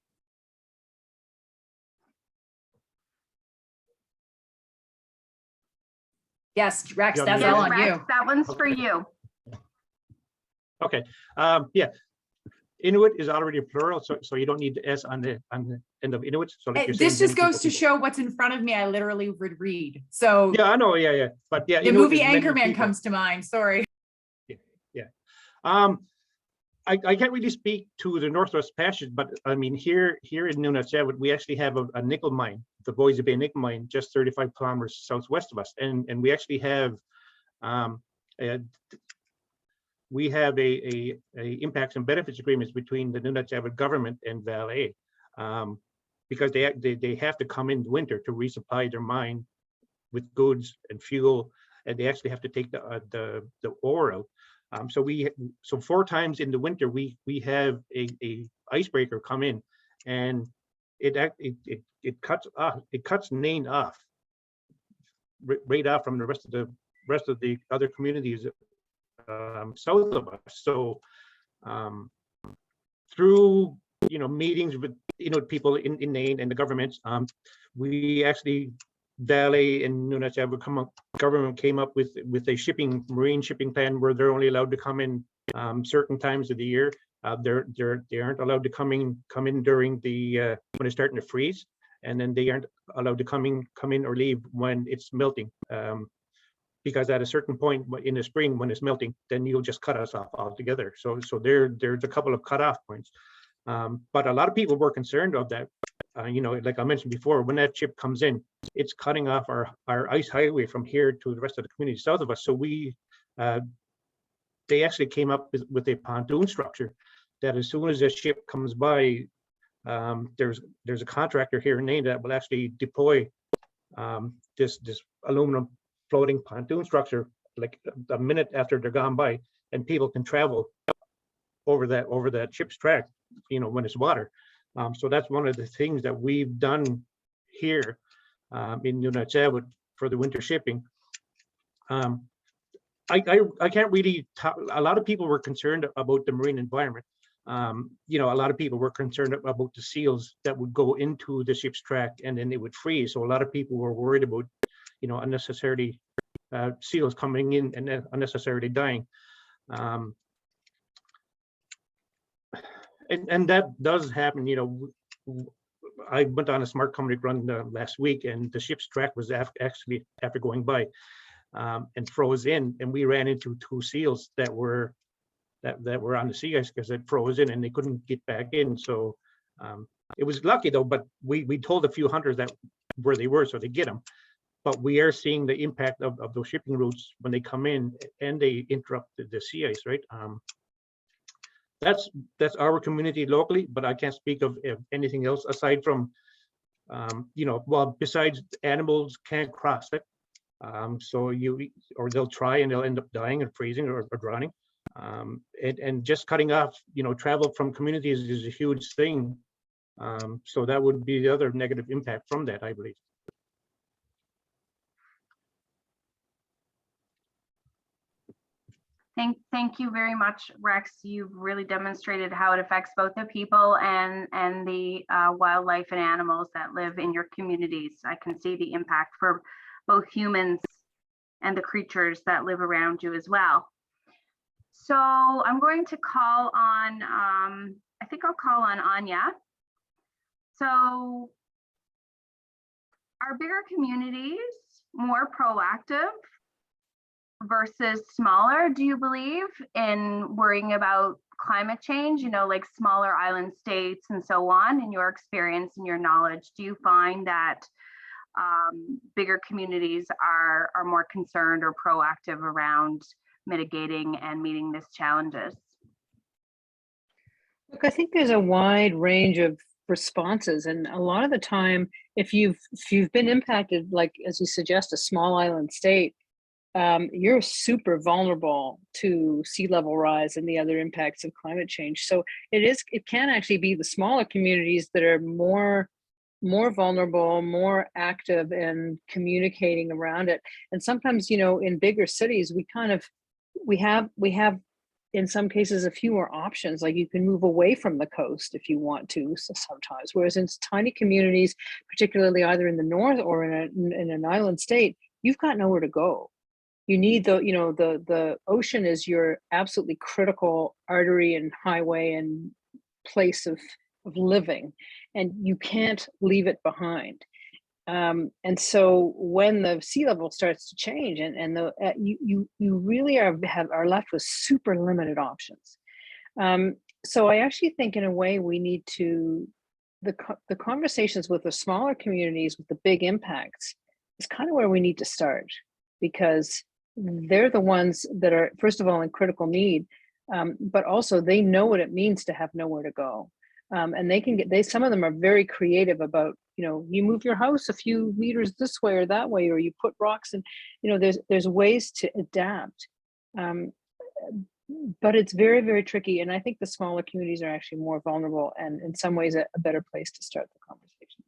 Yes, Rex, that's all on Rex, you. that one's for you. Okay, yeah. Inuit is already plural, so you don't need the S on the end of Inuit. So like you're saying, This just many goes to people. show what's in front of me. I literally would read. So Yeah, I know. Yeah, but yeah, the Inuit movie is many Anchorman people. comes to mind. Sorry. I can't really speak to the Northwest Passage, but I mean here in Nunatsiavut, we actually have a nickel mine, the Boise Bay nickel mine, just 35 kilometers southwest of us, and we actually have we have a impacts and benefits agreements between the Nunatsiavut government and Vale, because they have to come in winter to resupply their mine with goods and fuel, and they actually have to take the ore out. So 4 times in the winter we have a icebreaker come in, and it cuts Nain off right off from the rest of the other communities south of us. So through meetings with people in Nain and the governments, we actually Valley and Nunatsiavut government came up with a marine shipping plan where they're only allowed to come in certain times of the year. They aren't allowed to come in during the when it's starting to freeze, and then they aren't allowed to come in or leave when it's melting. Because at a certain point in the spring when it's melting, then you'll just cut us off altogether. So there's a couple of cutoff points. But a lot of people were concerned of that. Like I mentioned before, when that ship comes in, it's cutting off our ice highway from here to the rest of the community south of us. So they actually came up with a pontoon structure that as soon as the ship comes by, there's a contractor here in Nain that will actually deploy this aluminum floating pontoon structure like a minute after they're gone by, and people can travel over that ship's track, when it's water. So that's one of the things that we've done here in Nunatsiavut for the winter shipping. I can't really talk. A lot of people were concerned about the marine environment. A lot of people were concerned about the seals that would go into the ship's track and then it would freeze. So a lot of people were worried about, unnecessarily seals coming in and unnecessarily dying. And that does happen. I went on a smart comedy run last week, and the ship's track was actually after going by and froze in, and we ran into 2 seals that were on the sea ice because it froze in and they couldn't get back in. So it was lucky though, but we told a few hunters that where they were so they get them. But we are seeing the impact of those shipping routes when they come in and they interrupt the sea ice, right? That's our community locally, but I can't speak of anything else aside from, besides animals can't cross it. Or they'll try and they'll end up dying and freezing or drowning. And just cutting off, travel from communities is a huge thing So that would be the other negative impact from that, I believe. Thank you very much, Rex. You've really demonstrated how it affects both the people and the wildlife and animals that live in your communities. I can see the impact for both humans and the creatures that live around you as well. So I'm going to call on, I think I'll call on Anya. So are bigger communities more proactive versus smaller, do you believe, in worrying about climate change, you know, like smaller island states and so on? In your experience and your knowledge, do you find that bigger communities are more concerned or proactive around mitigating and meeting these challenges? Look, I think there's a wide range of responses, and a lot of the time, if you've been impacted, like as you suggest, a small island state, you're super vulnerable to sea level rise and the other impacts of climate change. So it can actually be the smaller communities that are more vulnerable, more active in communicating around it. And sometimes, you know, in bigger cities, we have in some cases a few more options. Like you can move away from the coast if you want to sometimes, whereas in tiny communities, particularly either in the north or in an island state, you've got nowhere to go. You need the ocean is your absolutely critical artery and highway and place of living, and you can't leave it behind. And so when the sea level starts to change, and you really are left with super limited options. So I actually think in a way we need to the conversations with the smaller communities with the big impacts is kind of where we need to start, because they're the ones that are, first of all, in critical need, but also they know what it means to have nowhere to go. And some of them are very creative about, you know, you move your house a few meters this way or that way, or you put rocks, and, you know, there's ways to adapt. But it's very, very tricky. And I think the smaller communities are actually more vulnerable, and in some ways a better place to start the conversation.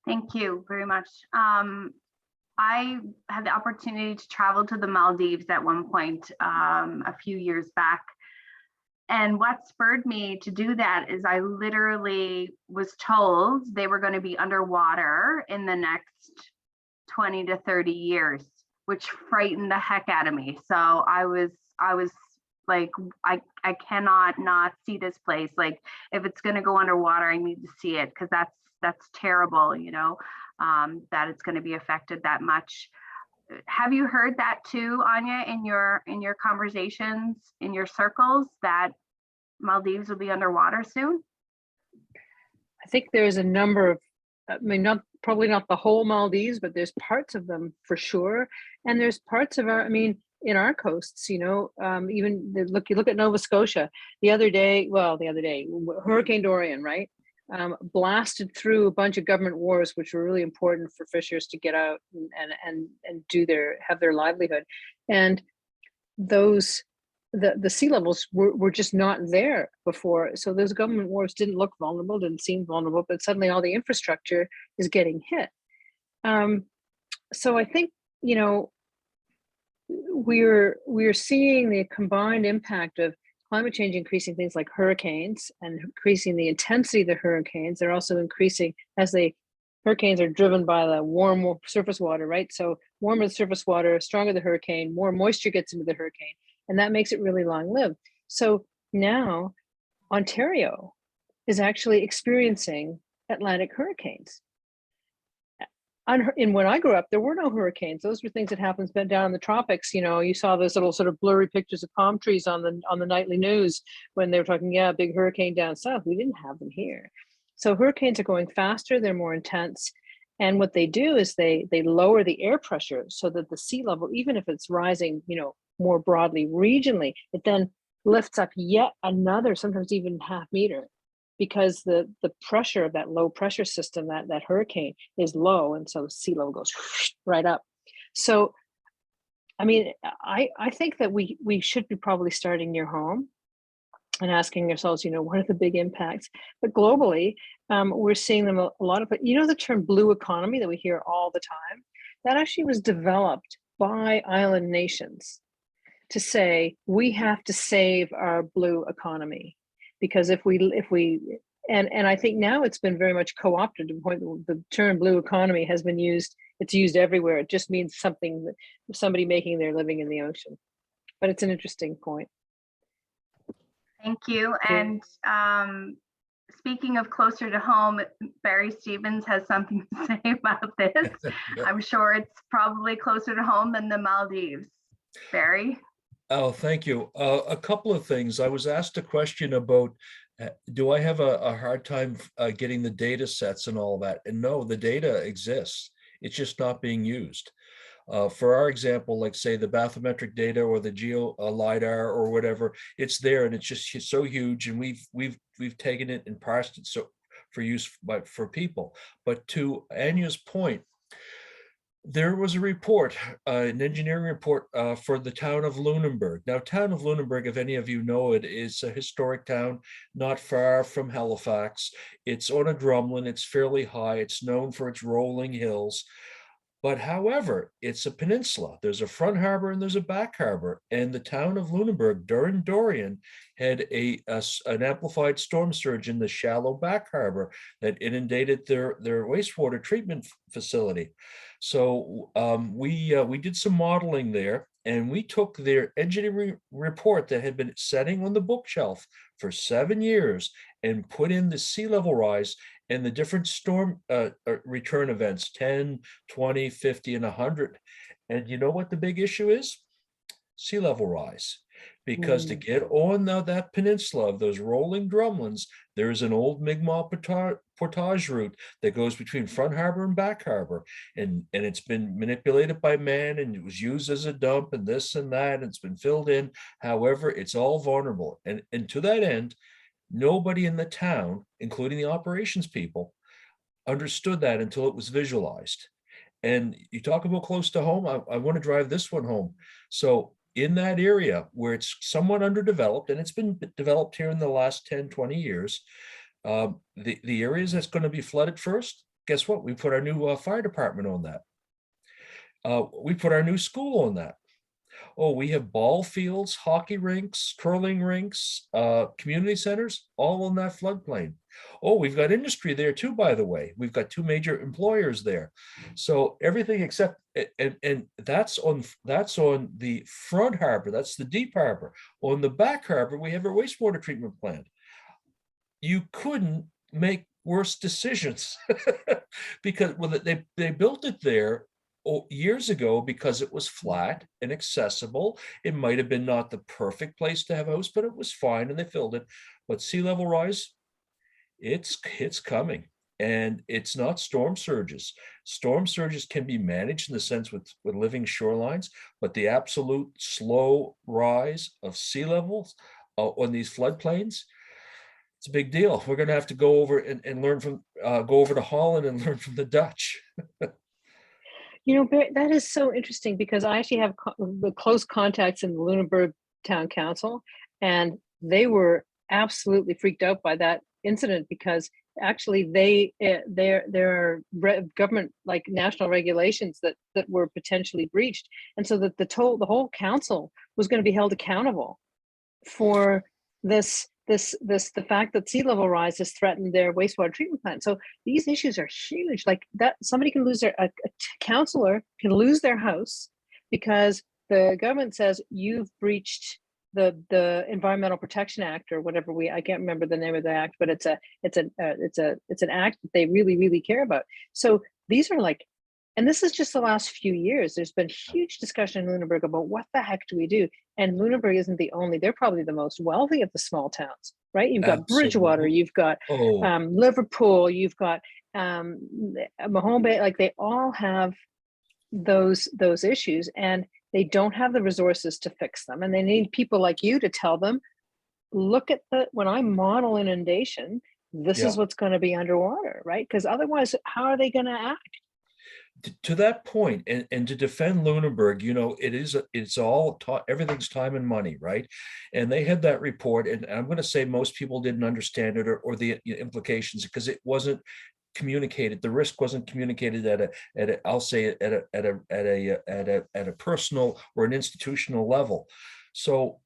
Thank you very much. I had the opportunity to travel to the Maldives at one point a few years back. And what spurred me to do that is I literally was told they were going to be underwater in the next 20 to 30 years, which frightened the heck out of me. So I was like, I cannot not see this place. Like, if it's going to go underwater, I need to see it, because that's terrible, you know, that it's going to be affected that much. Have you heard that too, Anya, in your conversations, in your circles, that Maldives will be underwater soon? I think there's a number of, I mean, probably not the whole Maldives, but there's parts of them for sure. And there's parts of in our coasts, you know, even you look at Nova Scotia the other day, Hurricane Dorian, right? Blasted through a bunch of government wharves, which were really important for fishers to get out and have their livelihood. And those, the sea levels were just not there before. So those government wharves didn't look vulnerable, didn't seem vulnerable, but suddenly all the infrastructure is getting hit. So I think, you know, we're seeing the combined impact of climate change increasing things like hurricanes and increasing the intensity of the hurricanes. They're also increasing as hurricanes are driven by the warm surface water, right? So warmer the surface water, stronger the hurricane, more moisture gets into the hurricane, and that makes it really long-lived. So now Ontario is actually experiencing Atlantic hurricanes. And when I grew up, there were no hurricanes. Those were things that happened down in the tropics. You know, you saw those little sort of blurry pictures of palm trees on the nightly news when they were talking, yeah, big hurricane down south. We didn't have them here. So hurricanes are going faster, they're more intense. And what they do is they lower the air pressure so that the sea level, even if it's rising, you know, more broadly regionally, it then lifts up yet another, sometimes even half meter, because the pressure of that low pressure system, that hurricane is low, and so sea level goes right up. So, I mean, I think that we should be probably starting near home. and asking ourselves, what are the big impacts? But globally, we're seeing them a lot of, the term blue economy that we hear all the time, that actually was developed by island nations to say, we have to save our blue economy. Because if we, and I think now it's been very much co-opted to the point that the term blue economy has been used, it's used everywhere. It just means something that somebody making their living in the ocean. But it's an interesting point. Thank you. And speaking of closer to home, Barry Stevens has something to say about this. I'm sure it's probably closer to home than the Maldives. Barry? Oh, thank you. A couple of things. I was asked a question about, do I have a hard time getting the data sets and all that? And no, the data exists. It's just not being used. For our example, like say the bathymetric data or the geo LiDAR or whatever, it's there and it's just so huge, and we've taken it and parsed it so for use for people. But to Anya's point, there was a report, an engineering report for the town of Lunenburg. Now, town of Lunenburg, if any of you know it, is a historic town not far from Halifax. It's on a drumlin, it's fairly high, it's known for its rolling hills. But however, it's a peninsula. There's a front harbor and there's a back harbor. And the town of Lunenburg during Dorian had an amplified storm surge in the shallow back harbor that inundated their wastewater treatment facility. So we did some modeling there, and we took their engineering report that had been sitting on the bookshelf for 7 years and put in the sea level rise and the different storm return events, 10, 20, 50, and 100. And you know what the big issue is? Sea level rise. Because to get on that peninsula of those rolling drumlins, there's an old Mi'kmaq portage route that goes between front harbor and back harbor. And it's been manipulated by man, and it was used as a dump and this and that, and it's been filled in. However, it's all vulnerable. And to that end, nobody in the town, including the operations people, understood that until it was visualized. And you talk about close to home, I want to drive this one home. So in that area where it's somewhat underdeveloped, and it's been developed here in the last 10, 20 years, the areas that's going to be flooded first, guess what? We put our new fire department on that. We put our new school on that. Oh, we have ball fields, hockey rinks, curling rinks, community centers, all on that floodplain. Oh, we've got industry there too, by the way. We've got 2 major employers there. So everything except, and that's on the front harbor, that's the deep harbor. On the back harbor, we have our wastewater treatment plant. You couldn't make worse decisions because they built it there years ago because it was flat and accessible. It might have been not the perfect place to have a house, but it was fine and they filled it. But sea level rise, it's coming, and it's not storm surges. Storm surges can be managed in the sense with living shorelines, but the absolute slow rise of sea levels on these floodplains, it's a big deal. We're going to have to go over and learn from, go over to Holland and learn from the Dutch. That is so interesting because I actually have the close contacts in the Lunenburg Town Council, and they were absolutely freaked out by that incident because actually there are government, like national regulations that were potentially breached, and so that the whole council was going to be held accountable for the fact that sea level rise has threatened their wastewater treatment plant. So these issues are huge. Like that, somebody can lose a councillor can lose their house because the government says you've breached the Environmental Protection Act or whatever I can't remember the name of the act, but it's an act that they really, really care about. So these are like, and this is just the last few years. There's been huge discussion in Lunenburg about what the heck do we do? And Lunenburg isn't the only, they're probably the most wealthy of the small towns, right? You've got Bridgewater, you've got Liverpool, you've got Mahone Bay, like they all have those issues and they don't have the resources to fix them. And they need people like you to tell them, look at when I model inundation, this is what's going to be underwater, right? Because otherwise, how are they going to act? to that point, and to defend Lunenburg, you know, it's all taught, everything's time and money, right? And they had that report, and I'm going to say most people didn't understand it or the implications because it wasn't communicated. The risk wasn't communicated at a I'll say at a personal or an institutional level. So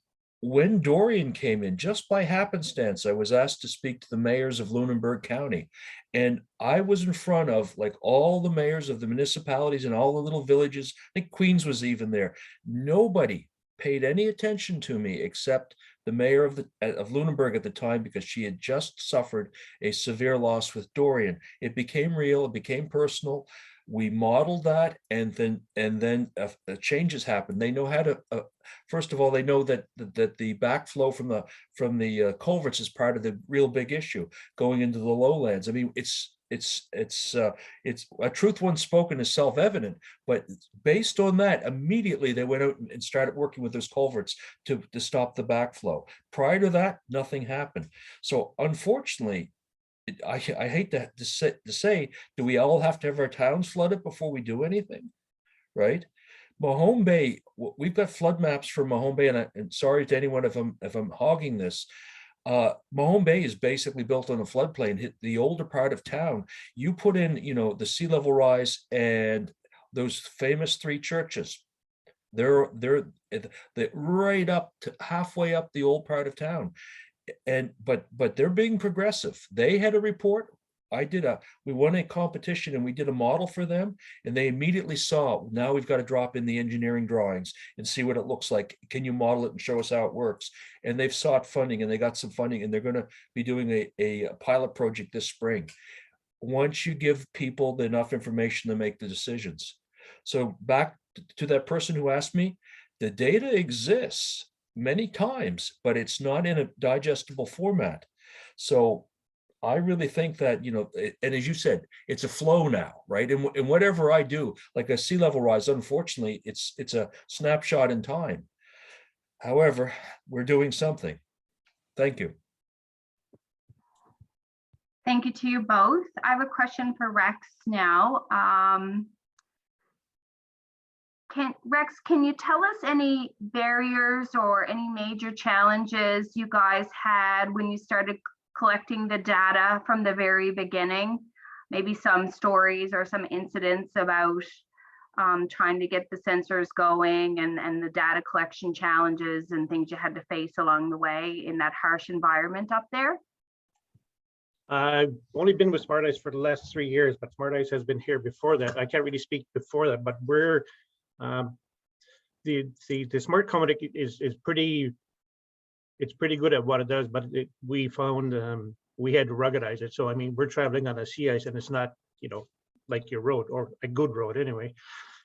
when Dorian came in, just by happenstance, I was asked to speak to the mayors of Lunenburg County. And I was in front of like all the mayors of the municipalities and all the little villages. I think Queens was even there. Nobody paid any attention to me except the mayor of Lunenburg at the time, because she had just suffered a severe loss with Dorian. It became real, it became personal. We modeled that, and then changes happened. They know how to. First of all, they know that the backflow from the culverts is part of the real big issue going into the lowlands. I mean, it's a truth once spoken is self-evident, but based on that, immediately they went out and started working with those culverts to stop the backflow. Prior to that, nothing happened. So unfortunately, I hate to say, do we all have to have our towns flooded before we do anything, right? Mahone Bay, we've got flood maps for Mahone Bay, and sorry to anyone if I'm hogging this. Mahone Bay is basically built on a floodplain. The older part of town, you put in, you know, the sea level rise and those famous 3 churches. They're right up to halfway up the old part of town. But they're being progressive. They had a report. We won a competition and we did a model for them, and they immediately saw, now we've got to drop in the engineering drawings and see what it looks like. Can you model it and show us how it works? And they've sought funding, and they got some funding, and they're going to be doing a pilot project this spring. Once you give people enough information to make the decisions. So back to that person who asked me, the data exists many times, but it's not in a digestible format. So I really think that, you know, and as you said, it's a flow now, right? And whatever I do, like a sea level rise, unfortunately, it's a snapshot in time. However, we're doing something. Thank you. Thank you to you both. I have a question for Rex now. Rex, can you tell us any barriers or any major challenges you guys had when you started collecting the data from the very beginning? Maybe some stories or some incidents about trying to get the sensors going and the data collection challenges and things you had to face along the way in that harsh environment up there? I've only been with Smart Ice for the last 3 years, but Smart Ice has been here before that. I can't really speak before that, but we're the smart company is pretty good at what it does, but we found we had to ruggedize it. So I mean, we're traveling on a sea ice, and it's not, you know, like your road, or a good road anyway.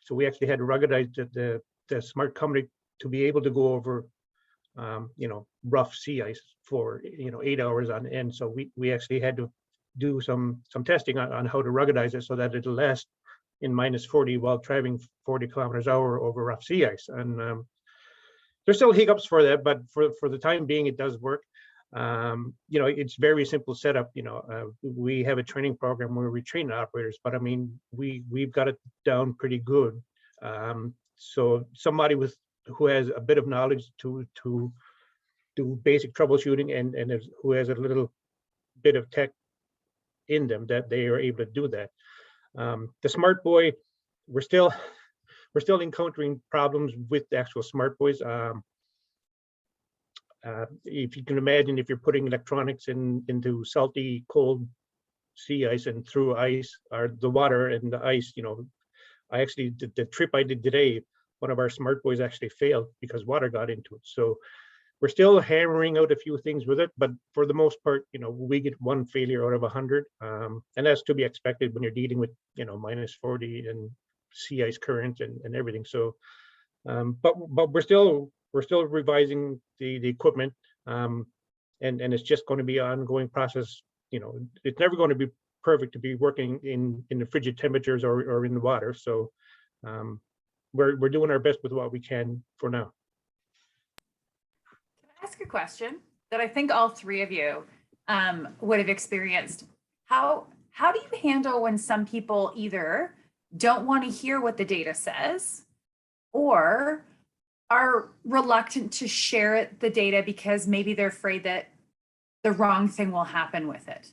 So we actually had to ruggedize the smart company to be able to go over you know, rough sea ice for, you know, 8 hours on end. So we actually had to do some testing on how to ruggedize it so that it'll last in -40 while traveling 40 kilometers an hour over rough sea ice. And there's still hiccups for that, but for the time being, it does work. You know, it's very simple setup. You know, we have a training program where we train operators, but I mean, we've got it down pretty good. So somebody who has a bit of knowledge to do basic troubleshooting and who has a little bit of tech in them, that they are able to do that. The Smart Buoy, we're still encountering problems with the actual Smart Buoys. If you can imagine, if you're putting electronics into salty, cold sea ice and through ice, or the water and the ice, you know, I actually did the trip I did today. One of our Smart Buoys actually failed because water got into it. So we're still hammering out a few things with it, but for the most part, you know, we get one failure out of 100, and that's to be expected when you're dealing with, you know, -40 and sea ice current and everything. So, but we're still revising the equipment, and it's just going to be an ongoing process. You know, it's never going to be perfect to be working in the frigid temperatures or in the water. So we're doing our best with what we can for now. Ask a question that I think all 3 of you would have experienced. How do you handle when some people either don't want to hear what the data says, or are reluctant to share the data because maybe they're afraid that the wrong thing will happen with it,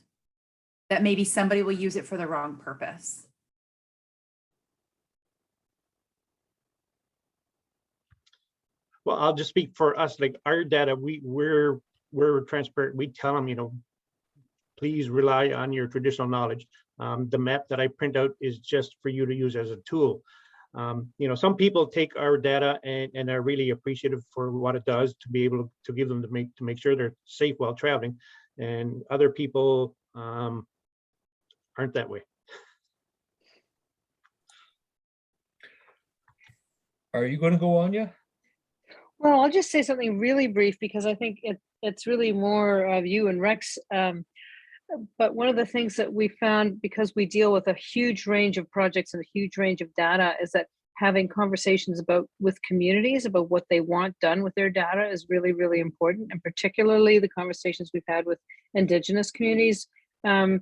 that maybe somebody will use it for the wrong purpose. Well, I'll just speak for us, like our data, we're transparent. We tell them, you know, please rely on your traditional knowledge. The map that I print out is just for you to use as a tool. You know, some people take our data and are really appreciative for what it does to be able to give them to make sure they're safe while traveling, and other people aren't that way. Are you going to go, Anya? Well, I'll just say something really brief because I think it's really more of you and Rex. But one of the things that we found, because we deal with a huge range of projects and a huge range of data, is that having conversations with communities about what they want done with their data is really, really important. And particularly the conversations we've had with Indigenous communities. In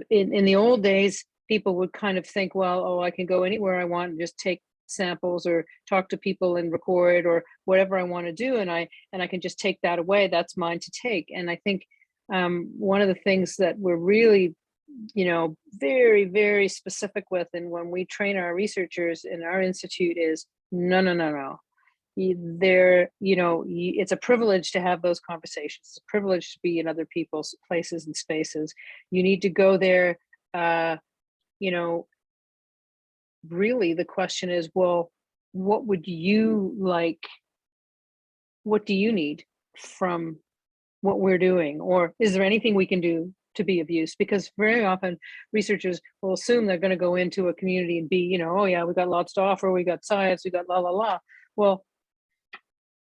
the old days, people would kind of think, well, oh, I can go anywhere I want and just take samples or talk to people and record or whatever I want to do, and I can just take that away. That's mine to take. And I think one of the things that we're really, you know, very, very specific with, and when we train our researchers in our institute, is no. There, you know, it's a privilege to have those conversations. It's a privilege to be in other people's places and spaces. You need to go there. You know, really the question is, well, what would you like? What do you need from what we're doing? Or is there anything we can do to be of use? Because very often researchers will assume they're going to go into a community and be, you know, oh yeah, we got lots to offer, we got science, we got la la la. Well,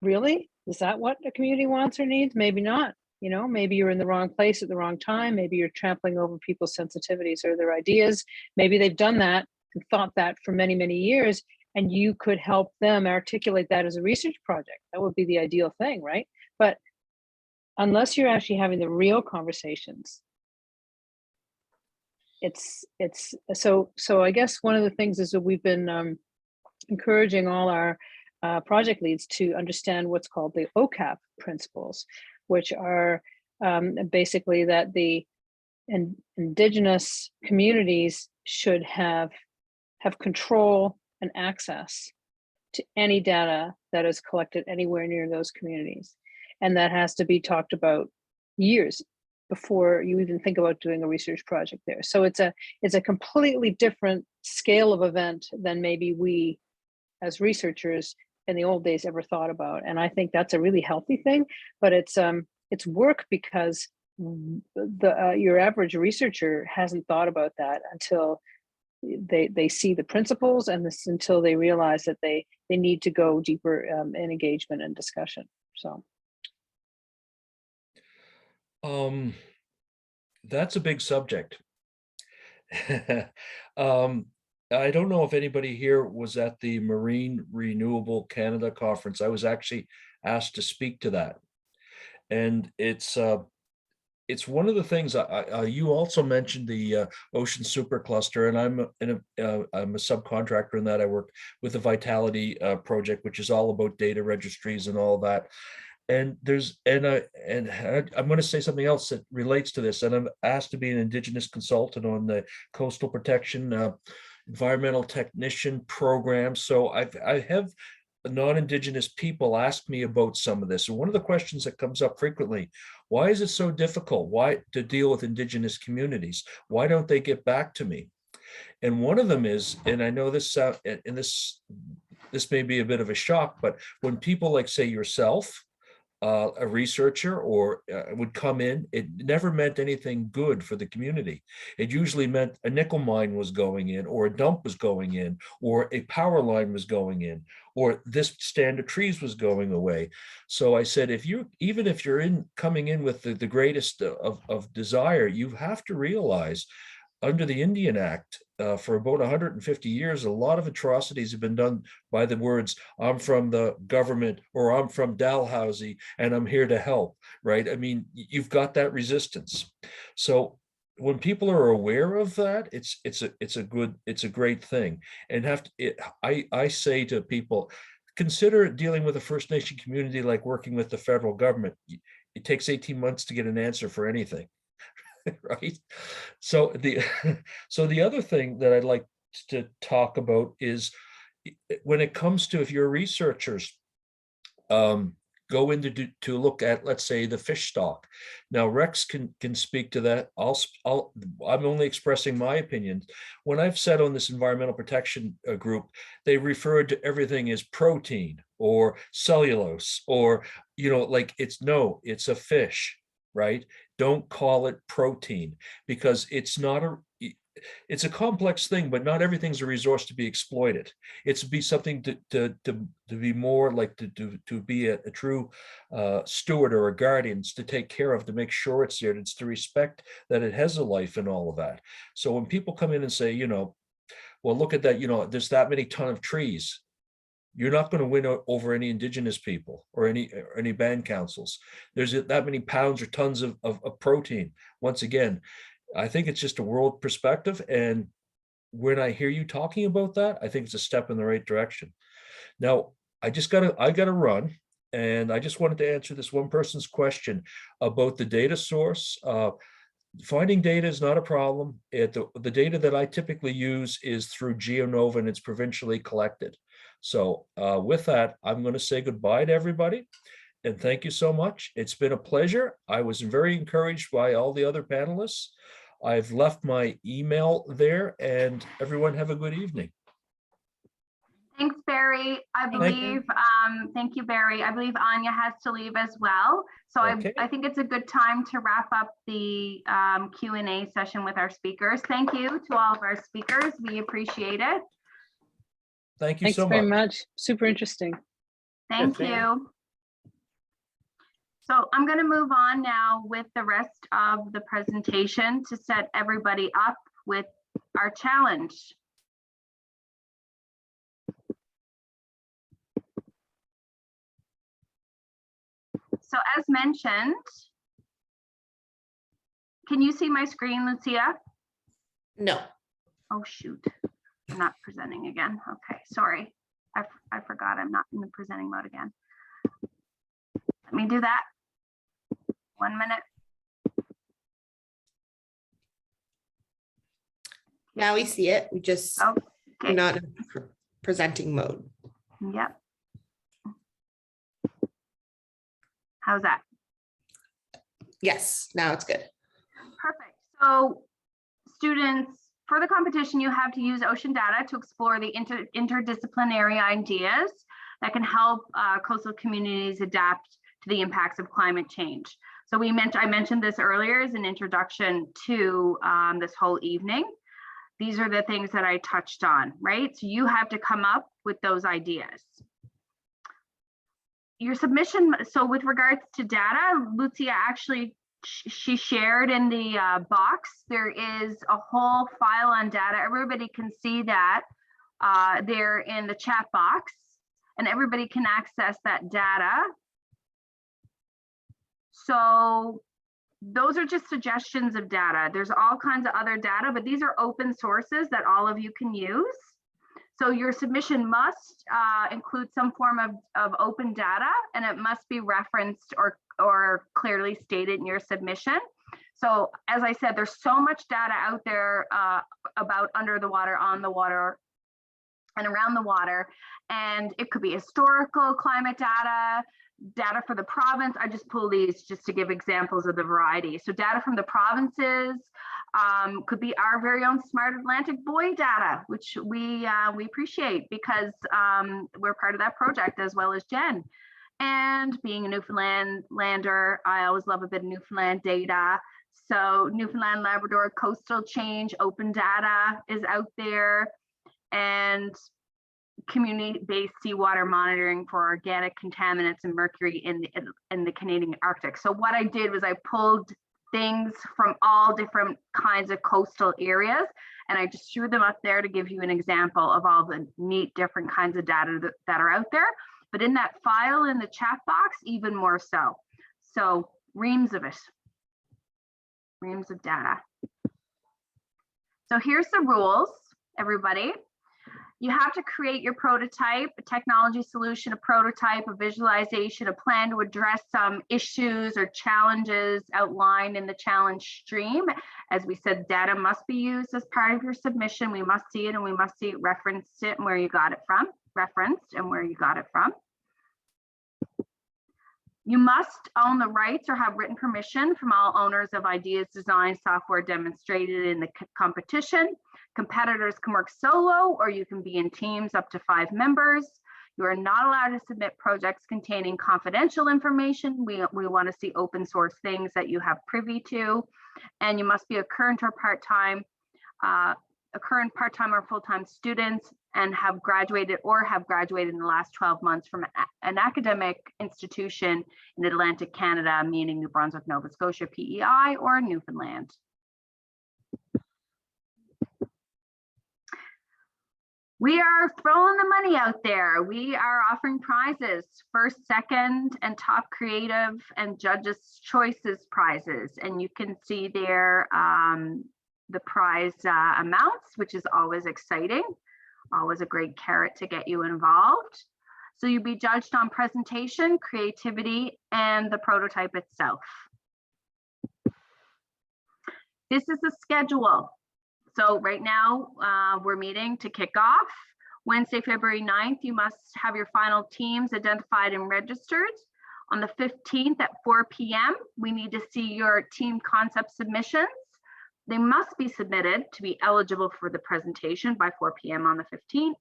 really? Is that what a community wants or needs? Maybe not. You know, maybe you're in the wrong place at the wrong time. Maybe you're trampling over people's sensitivities or their ideas. Maybe they've done that and thought that for many, many years, and you could help them articulate that as a research project. That would be the ideal thing, right? But unless you're actually having the real conversations, it's so I guess one of the things is that we've been encouraging all our project leads to understand what's called the OCAP principles, which are basically that the Indigenous communities should have control and access to any data that is collected anywhere near those communities. And that has to be talked about years before you even think about doing a research project there. So it's a completely different scale of event than maybe we as researchers in the old days ever thought about. And I think that's a really healthy thing, but it's work because your average researcher hasn't thought about that until they see the principles, and until they realize that they need to go deeper in engagement and discussion. So that's a big subject. I don't know if anybody here was at the Marine Renewable Canada conference. I was actually asked to speak to that, and it's one of the things. You also mentioned the Ocean Supercluster, and I'm a subcontractor in that. I work with the Vitality project, which is all about data registries and all that. And I'm going to say something else that relates to this. And I'm asked to be an Indigenous consultant on the coastal protection environmental technician program. So I have non-Indigenous people ask me about some of this. And one of the questions that comes up frequently: why is it so difficult? Why to deal with Indigenous communities? Why don't they get back to me? And one of them is, and I know this, and this may be a bit of a shock, but when people like, say, yourself, a researcher, or would come in, it never meant anything good for the community. It usually meant a nickel mine was going in, or a dump was going in, or a power line was going in, or this stand of trees was going away. So I said, even if you're coming in with the greatest of desire, you have to realize under the Indian Act, for about 150 years, a lot of atrocities have been done by the words, I'm from the government, or I'm from Dalhousie and I'm here to help, right? I mean, you've got that resistance. So when people are aware of that, it's a great thing. And I say to people, consider dealing with a First Nation community like working with the federal government. It takes 18 months to get an answer for anything, right? So the other thing that I'd like to talk about is when it comes to, if you're researchers, go into to look at, let's say, the fish stock. Now, Rex can speak to that. I'm only expressing my opinion. When I've sat on this environmental protection group, they referred to everything as protein or cellulose, or, like it's a fish, right? Don't call it protein, because it's a complex thing, but not everything's a resource to be exploited. It's to be something to be more like to be a true steward or a guardian, to take care of, to make sure it's there, it's to respect that it has a life and all of that. So when people come in and say, well, look at that, there's that many ton of trees, you're not going to win over any Indigenous people or any band councils. There's that many pounds or tons of protein. Once again, I think it's just a world perspective. And when I hear you talking about that, I think it's a step in the right direction. Now, I gotta run. And I just wanted to answer this one person's question about the data source. Finding data is not a problem. The data that I typically use is through GeoNova, and it's provincially collected. So with that, I'm going to say goodbye to everybody. And thank you so much. It's been a pleasure. I was very encouraged by all the other panelists. I've left my email there, and everyone have a good evening. Thanks, Barry. I believe, thank you, Barry. I believe Anya has to leave as well. So Okay. I think it's a good time to wrap up the Q&A session with our speakers. Thank you to all of our speakers. We appreciate it. Thank you Thanks so very much. much. Super interesting. Thank you. So I'm going to move on now with the rest of the presentation to set everybody up with our challenge. So as mentioned, can you see my screen, Lucia? No. Oh, shoot. I'm not presenting again. Okay, sorry. I forgot I'm not in the presenting mode again. Let me do that. 1 minute. Now we see it. We just, Okay. we're not in presenting mode. Yep. How's that? Yes, now it's good. Perfect. So students, for the competition, you have to use ocean data to explore the interdisciplinary ideas that can help coastal communities adapt to the impacts of climate change. So I mentioned this earlier as an introduction to this whole evening. These are the things that I touched on, right? So you have to come up with those ideas. Your submission, so with regards to data, Lucia actually, she shared in the box, there is a whole file on data. Everybody can see that there in the chat box, and everybody can access that data. So those are just suggestions of data. There's all kinds of other data, but these are open sources that all of you can use. So your submission must include some form of open data, and it must be referenced or clearly stated in your submission. So as I said, there's so much data out there about under the water, on the water, and around the water. And it could be historical climate data for the province. I just pull these just to give examples of the variety. So data from the provinces, could be our very own Smart Atlantic Buoy data, which we appreciate because we're part of that project as well as Jen. And being a Newfoundlander, I always love a bit of Newfoundland data. So Newfoundland Labrador coastal change, open data is out there, and community-based seawater monitoring for organic contaminants and mercury in the Canadian Arctic. So what I did was I pulled things from all different kinds of coastal areas, and I just threw them up there to give you an example of all the neat different kinds of data that are out there. But in that file in the chat box, even more so. So reams of it, reams of data. So here's the rules, everybody. You have to create your prototype, a technology solution, a prototype, a visualization, a plan to address some issues or challenges outlined in the challenge stream. As we said, data must be used as part of your submission. We must see it, and we must see it referenced it and where you got it from, referenced and where you got it from. You must own the rights or have written permission from all owners of ideas, design, software demonstrated in the competition. Competitors can work solo, or you can be in teams up to 5 members. You are not allowed to submit projects containing confidential information. We want to see open source things that you have privy to. And you must be a current or part-time or full-time student and have graduated in the last 12 months from an academic institution in Atlantic Canada, meaning New Brunswick, Nova Scotia, PEI, or Newfoundland. We are throwing the money out there. We are offering prizes, first, second, and top creative and judges' choices prizes. And you can see there the prize amounts, which is always exciting, always a great carrot to get you involved. So you'll be judged on presentation, creativity, and the prototype itself. This is the schedule. So right now we're meeting to kick off. Wednesday, February 9th, you must have your final teams identified and registered. On the 15th at 4 p.m., we need to see your team concept submissions. They must be submitted to be eligible for the presentation by 4 p.m. on the 15th.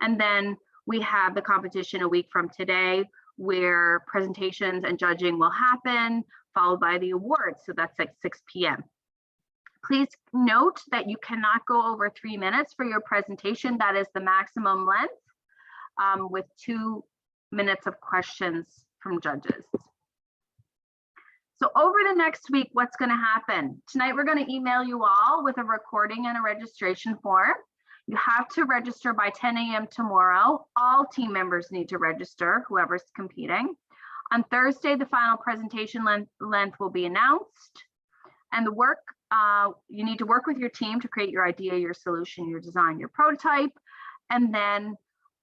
And then we have the competition a week from today, where presentations and judging will happen, followed by the awards. So that's at 6 p.m. Please note that you cannot go over 3 minutes for your presentation. That is the maximum length, with 2 minutes of questions from judges. So over the next week, what's going to happen? Tonight, we're going to email you all with a recording and a registration form. You have to register by 10 a.m. tomorrow. All team members need to register, whoever's competing. On Thursday, the final presentation length will be announced. And the work, you need to work with your team to create your idea, your solution, your design, your prototype. And then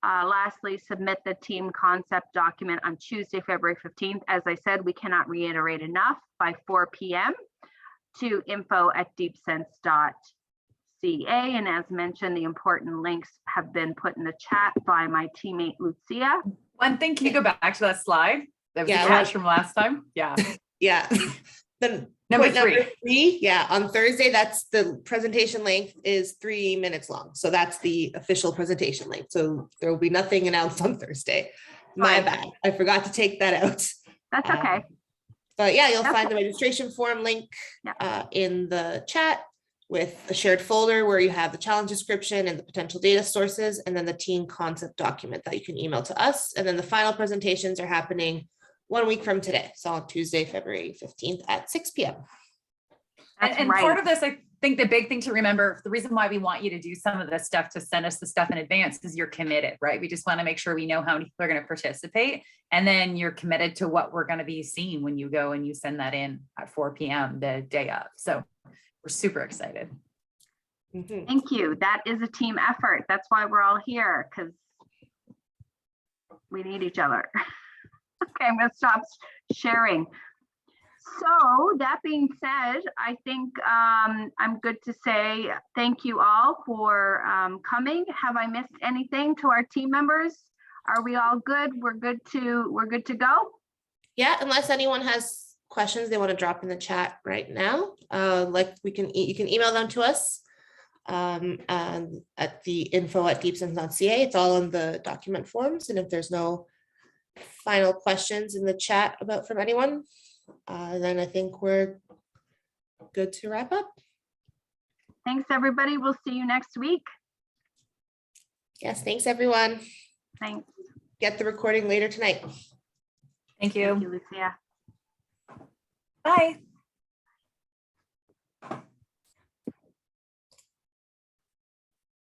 lastly, submit the team concept document on Tuesday, February 15th. As I said, we cannot reiterate enough, by 4 p.m. to info@deepsense.ca. And as mentioned, the important links have been put in the chat by my teammate, Lucia. One thing, can you go back to that slide? That was Yeah, attached from last time. Yeah. Yeah. Then Number point number three. Yeah. On Thursday, that's the presentation length is 3 minutes long. So that's the official presentation length. So there will be nothing announced on Thursday. My bad. I forgot to take that out. That's okay. But yeah, you'll find the registration form link Yeah. in the chat with a shared folder where you have the challenge description and the potential data sources, and then the team concept document that you can email to us. And then the final presentations are happening 1 week from today. So on Tuesday, February 15th at 6 p.m. And part of this, I think the big thing to remember, the reason why we want you to do some of this stuff, to send us the stuff in advance, is you're committed, right? We just want to make sure we know how many people are going to participate. And then you're committed to what we're going to be seeing when you go and you send that in at 4 p.m. the day of. So we're super excited. Mm-hmm. Thank you. That is a team effort. That's why we're all here, because we need each other. Okay, I'm going to stop sharing. So that being said, I think I'm good to say thank you all for coming. Have I missed anything to our team members? Are we all good? We're good to go? Yeah, unless anyone has questions they want to drop in the chat right now. Like you can email them to us and at the info@deepsense.ca. It's all in the document forms. And if there's no final questions in the chat from anyone, then I think we're good to wrap up. Thanks, everybody. We'll see you next week. Yes, thanks, everyone. Thanks. Get the recording later tonight. Thank you. Thank you, Lucia. Bye.